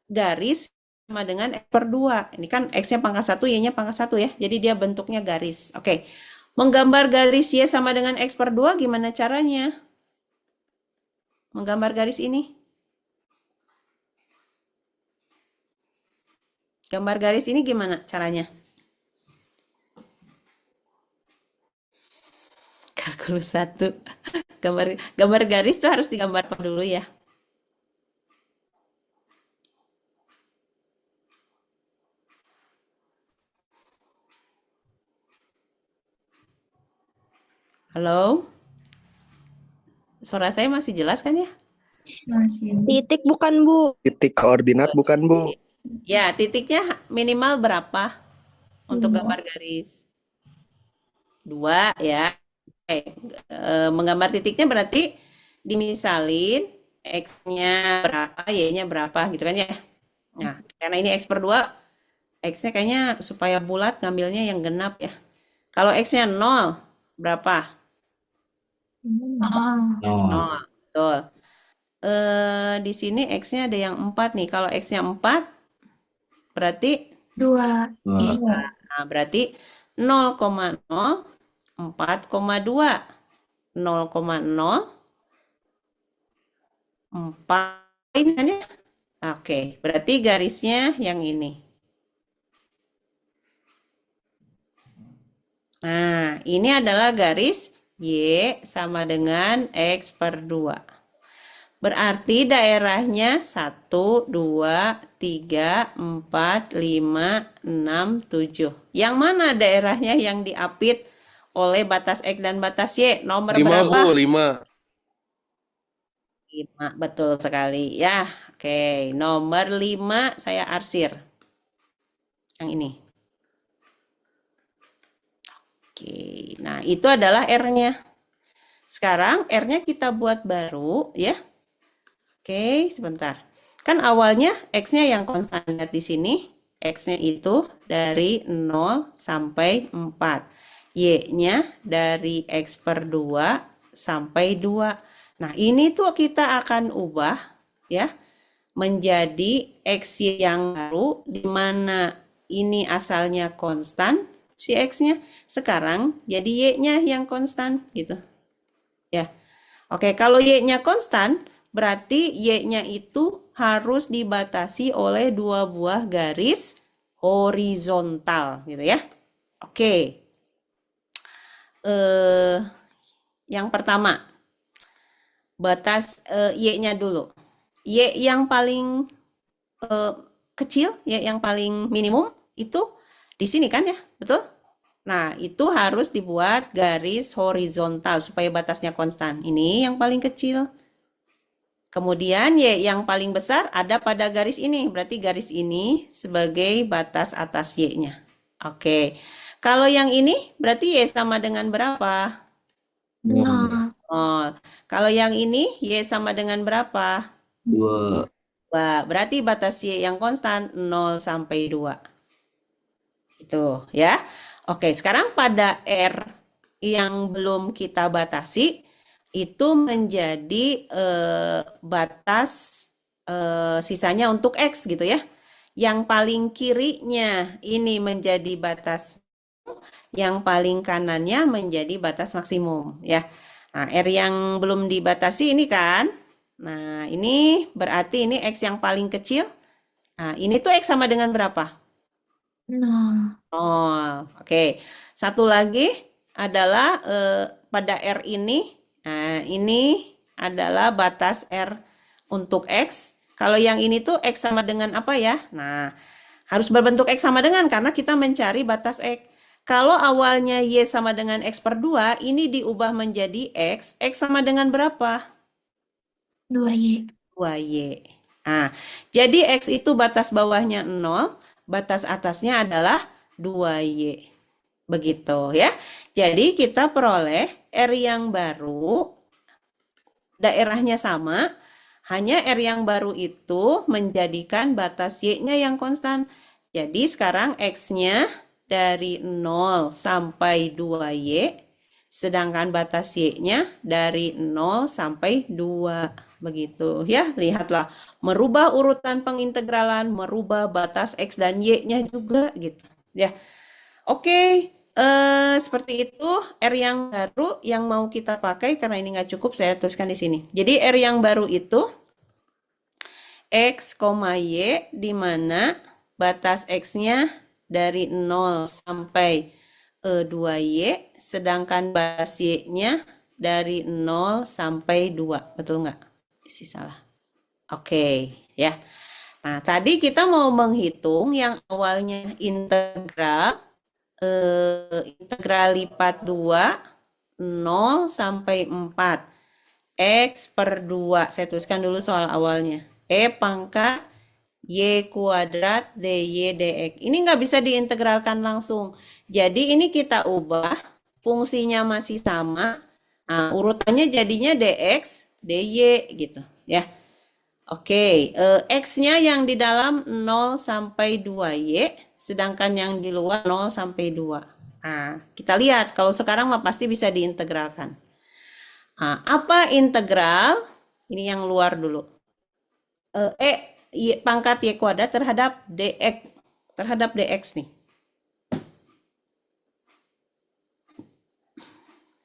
garis sama dengan X per 2. Ini kan X-nya pangkat 1, Y-nya pangkat 1 ya. Jadi dia bentuknya garis. Oke. Menggambar garis Y sama dengan X per 2 gimana caranya? Menggambar garis ini. Gambar garis ini gimana caranya? Kalkulus 1. Gambar garis tuh harus digambar apa dulu ya? Halo? Suara saya masih jelas kan ya? Masih. Titik bukan, Bu. Titik koordinat bukan, Bu? Ya, titiknya minimal berapa untuk gambar garis? 2 ya. Oke. Menggambar titiknya berarti dimisalin X-nya berapa, Y-nya berapa gitu kan ya. Nah, karena ini X per 2, X-nya kayaknya supaya bulat ngambilnya yang genap ya. Kalau X-nya 0, berapa? Oh, 0. 0, betul. Di sini X-nya ada yang 4 nih. Kalau X-nya 4, berarti 2. 2. Iya. nah, berarti 0,0, 4,2. 0,0, 4 ini kan ya? Oke, berarti garisnya yang ini. Nah, ini adalah garis Y sama dengan X per 2. Berarti daerahnya 1, 2, 3, 4, 5, 6, 7. Yang mana daerahnya yang diapit oleh batas X dan batas Y? Nomor 5, berapa? Bu, 5. 5, betul sekali. Ya, oke. Nomor 5 saya arsir. Yang ini. Oke, nah itu adalah R-nya. Sekarang R-nya kita buat baru ya. Oke, sebentar. Kan awalnya X-nya yang konstan, lihat di sini. X-nya itu dari 0 sampai 4. Y-nya dari X per 2 sampai 2. Nah, ini tuh kita akan ubah ya menjadi X yang baru, di mana ini asalnya konstan, si X-nya. Sekarang jadi Y-nya yang konstan gitu. Ya. Oke, kalau Y-nya konstan, berarti Y-nya itu harus dibatasi oleh 2 buah garis horizontal gitu ya. Oke. Yang pertama, batas Y-nya dulu. Y yang paling kecil, Y yang paling minimum itu di sini kan ya, betul? Nah, itu harus dibuat garis horizontal supaya batasnya konstan. Ini yang paling kecil. Kemudian Y yang paling besar ada pada garis ini. Berarti garis ini sebagai batas atas Y-nya. Oke. Kalau yang ini berarti Y sama dengan berapa? 0. 0. Kalau yang ini Y sama dengan berapa? 2. 2. Berarti batas Y yang konstan 0 sampai 2. Itu ya. Oke, sekarang pada R yang belum kita batasi, itu menjadi batas sisanya untuk X gitu ya. Yang paling kirinya ini menjadi batas, yang paling kanannya menjadi batas maksimum ya. Nah, R yang belum dibatasi ini kan. Nah, ini berarti ini X yang paling kecil. Nah, ini tuh X sama dengan berapa? 0. 0. Oke. Satu lagi adalah pada R ini. Nah, ini adalah batas R untuk X. Kalau yang ini tuh X sama dengan apa ya? Nah, harus berbentuk X sama dengan karena kita mencari batas X. Kalau awalnya Y sama dengan X per 2, ini diubah menjadi X. X sama dengan berapa? 2Y. 2Y. Nah, jadi X itu batas bawahnya 0, batas atasnya adalah 2Y. Begitu ya. Jadi kita peroleh R yang baru, daerahnya sama, hanya R yang baru itu menjadikan batas Y-nya yang konstan. Jadi sekarang X-nya dari 0 sampai 2Y, Sedangkan batas Y-nya dari 0 sampai 2. Begitu ya, lihatlah. Merubah urutan pengintegralan, merubah batas X dan Y-nya juga gitu. Ya, oke. Seperti itu R yang baru yang mau kita pakai, karena ini nggak cukup saya tuliskan di sini. Jadi R yang baru itu X, Y, di mana batas X-nya dari 0 sampai 2Y, sedangkan batas Y-nya dari 0 sampai 2. Betul nggak? Isi salah. Oke, ya. Nah, tadi kita mau menghitung yang awalnya integral lipat 2, 0 sampai 4. X per 2. Saya tuliskan dulu soal awalnya. E pangkat Y kuadrat DY dx. Ini nggak bisa diintegralkan langsung. Jadi ini kita ubah, fungsinya masih sama. Nah, urutannya jadinya dx, dy gitu ya. Oke, X-nya yang di dalam 0 sampai 2Y, sedangkan yang di luar 0 sampai 2. Nah, kita lihat, kalau sekarang mah pasti bisa diintegralkan. Nah, apa integral? Ini yang luar dulu. Y, pangkat Y kuadrat terhadap dx nih.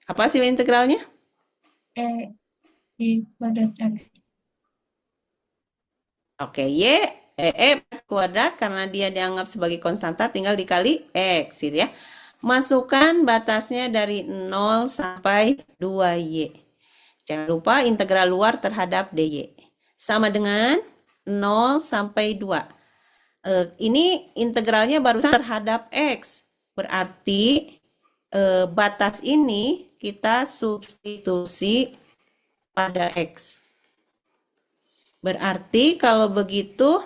Apa hasil integralnya? Y kuadrat X. Oke, E kuadrat karena dia dianggap sebagai konstanta tinggal dikali X gitu ya. Masukkan batasnya dari 0 sampai 2Y. Jangan lupa integral luar terhadap dy. Sama dengan 0 sampai 2. Ini integralnya baru terhadap X. Berarti batas ini kita substitusi pada X. Berarti kalau begitu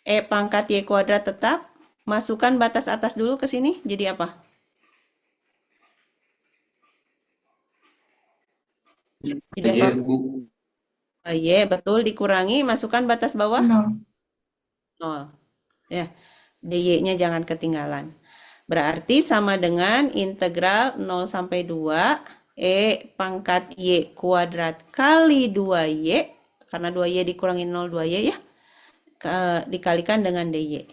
E pangkat Y kuadrat tetap. Masukkan batas atas dulu ke sini. Jadi apa? Jadi apa? Bu. Y, betul. Dikurangi. Masukkan batas bawah. 0. 0. Ya. dy-nya jangan ketinggalan. Berarti sama dengan integral 0 sampai 2 E pangkat Y kuadrat kali 2Y, karena 2Y dikurangi 0, 2Y ya, dikalikan dengan dy.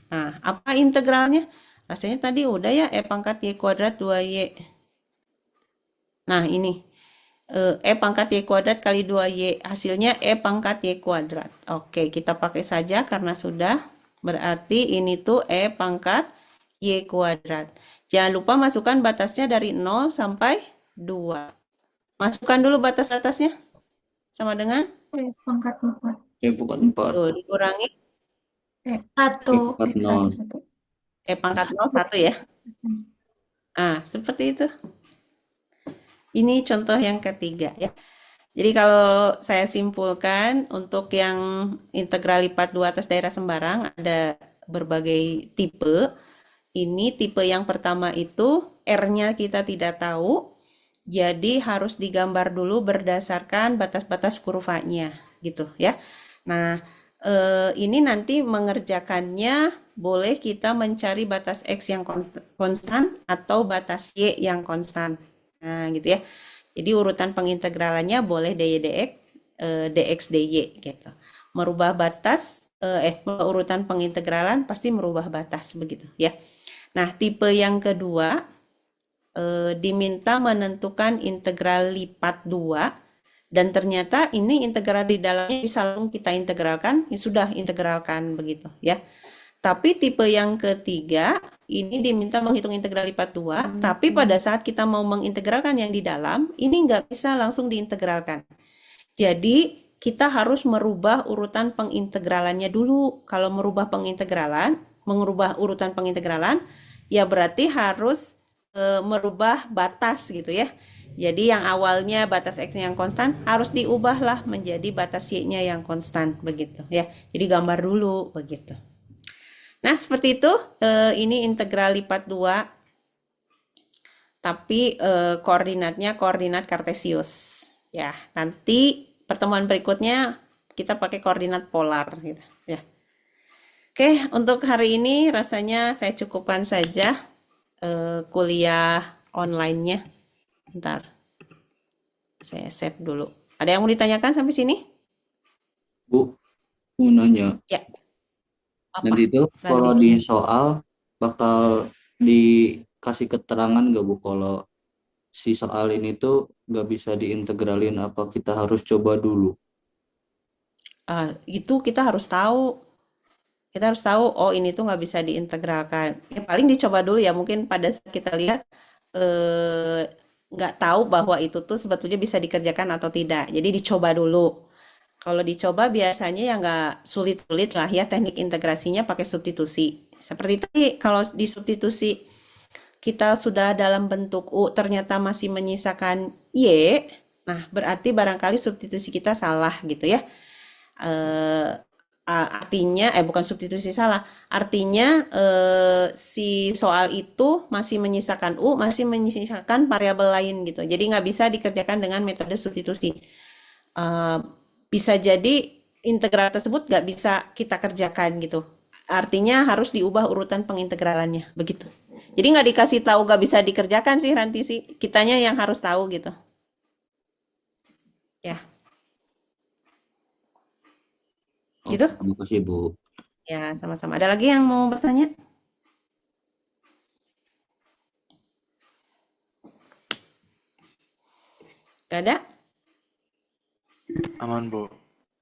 Nah, apa integralnya? Rasanya tadi udah ya, E pangkat Y kuadrat 2Y. Nah, ini E pangkat Y kuadrat kali 2Y, hasilnya E pangkat Y kuadrat. Oke, kita pakai saja karena sudah. Berarti ini tuh E pangkat Y kuadrat. Jangan lupa masukkan batasnya dari 0 sampai 2. Masukkan dulu batas atasnya. Sama dengan? Y pangkat 4. Y bukan 4. Tuh, dikurangi. 1. pangkat 0. E pangkat 0, 1 ya. Seperti itu. Ini contoh yang ketiga ya. Jadi kalau saya simpulkan, untuk yang integral lipat 2 atas daerah sembarang ada berbagai tipe. Ini tipe yang pertama itu R-nya kita tidak tahu. Jadi harus digambar dulu berdasarkan batas-batas kurvanya gitu ya. Nah, ini nanti mengerjakannya boleh kita mencari batas X yang konstan atau batas Y yang konstan. Nah, gitu ya. Jadi urutan pengintegralannya boleh dy dx, dx dy gitu. Merubah batas, urutan pengintegralan pasti merubah batas begitu ya. Nah, tipe yang kedua diminta menentukan integral lipat 2. Dan ternyata ini integral di dalamnya bisa langsung kita integralkan, ya sudah integralkan begitu ya. Tapi tipe yang ketiga ini diminta menghitung integral lipat 2, tapi pada saat kita mau mengintegralkan yang di dalam, ini nggak bisa langsung diintegralkan. Jadi kita harus merubah urutan pengintegralannya dulu. Kalau merubah urutan pengintegralan, ya berarti harus merubah batas gitu ya. Jadi yang awalnya batas X-nya yang konstan harus diubahlah menjadi batas Y-nya yang konstan begitu ya. Jadi gambar dulu begitu. Nah, seperti itu. Ini integral lipat 2. Tapi koordinatnya koordinat kartesius. Ya, nanti pertemuan berikutnya kita pakai koordinat polar gitu ya. Oke, untuk hari ini rasanya saya cukupkan saja. kuliah online-nya. Bentar, saya save dulu. Ada yang mau ditanyakan sampai sini? Bu, mau nanya. Ya, apa? Nanti itu kalau Rantis. di soal bakal dikasih keterangan nggak Bu kalau si soal ini tuh nggak bisa diintegralin apa kita harus coba dulu? Itu kita harus tahu. Kita harus tahu, oh ini tuh nggak bisa diintegralkan. Ya paling dicoba dulu ya, mungkin pada saat kita lihat eh, nggak tahu bahwa itu tuh sebetulnya bisa dikerjakan atau tidak. Jadi dicoba dulu. Kalau dicoba biasanya ya nggak sulit-sulit lah ya, teknik integrasinya pakai substitusi. Seperti tadi kalau di substitusi kita sudah dalam bentuk U ternyata masih menyisakan Y, nah berarti barangkali substitusi kita salah gitu ya. Eh, Artinya, bukan substitusi salah, artinya si soal itu masih menyisakan U, masih menyisakan variabel lain gitu. Jadi nggak bisa dikerjakan dengan metode substitusi. Eh, Bisa jadi integral tersebut nggak bisa kita kerjakan gitu. Artinya harus diubah urutan pengintegralannya, begitu. Jadi nggak dikasih tahu nggak bisa dikerjakan sih Ranti sih, kitanya yang harus tahu gitu. Ya, gitu. Oke, terima kasih Bu. Ya, sama-sama. Ada lagi yang mau bertanya? Gak ada? Aman, Bu.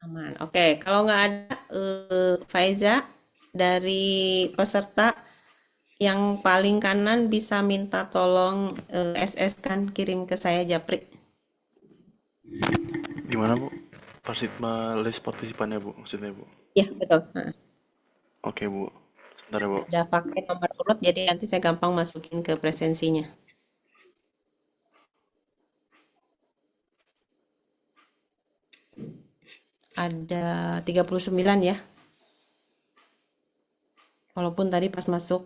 Aman. Oke, kalau nggak ada, Faiza dari peserta yang paling kanan bisa minta tolong SS kan kirim ke saya Japri. Gimana, Bu? List partisipannya, Bu, maksudnya, Bu. Ya, betul. Nah, Oke, Bu. Sebentar ya, Bu. udah pakai nomor urut, jadi nanti saya gampang masukin ke presensinya. Ada 39 ya. Walaupun tadi pas masuk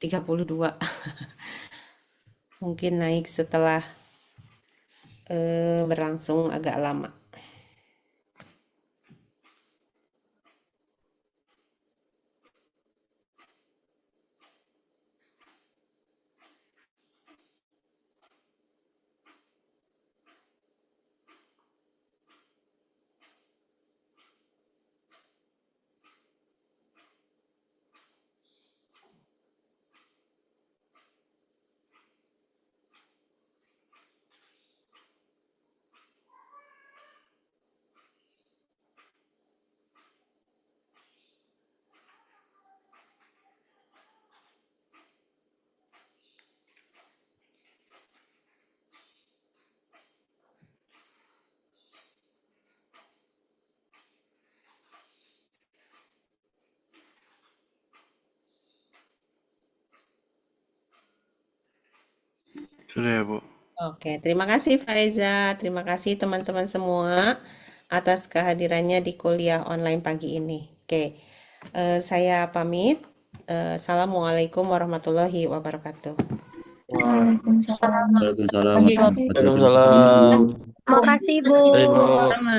32. Mungkin naik setelah berlangsung agak lama. Sudah ya, Bu. Oke, terima kasih Faiza. Terima kasih teman-teman semua atas kehadirannya di kuliah online pagi ini. Oke, saya pamit. Assalamualaikum warahmatullahi wabarakatuh. Waalaikumsalam. Waalaikumsalam Terima kasih. warahmatullahi wabarakatuh. Makasih, Bu. Baik, Bu. Sama.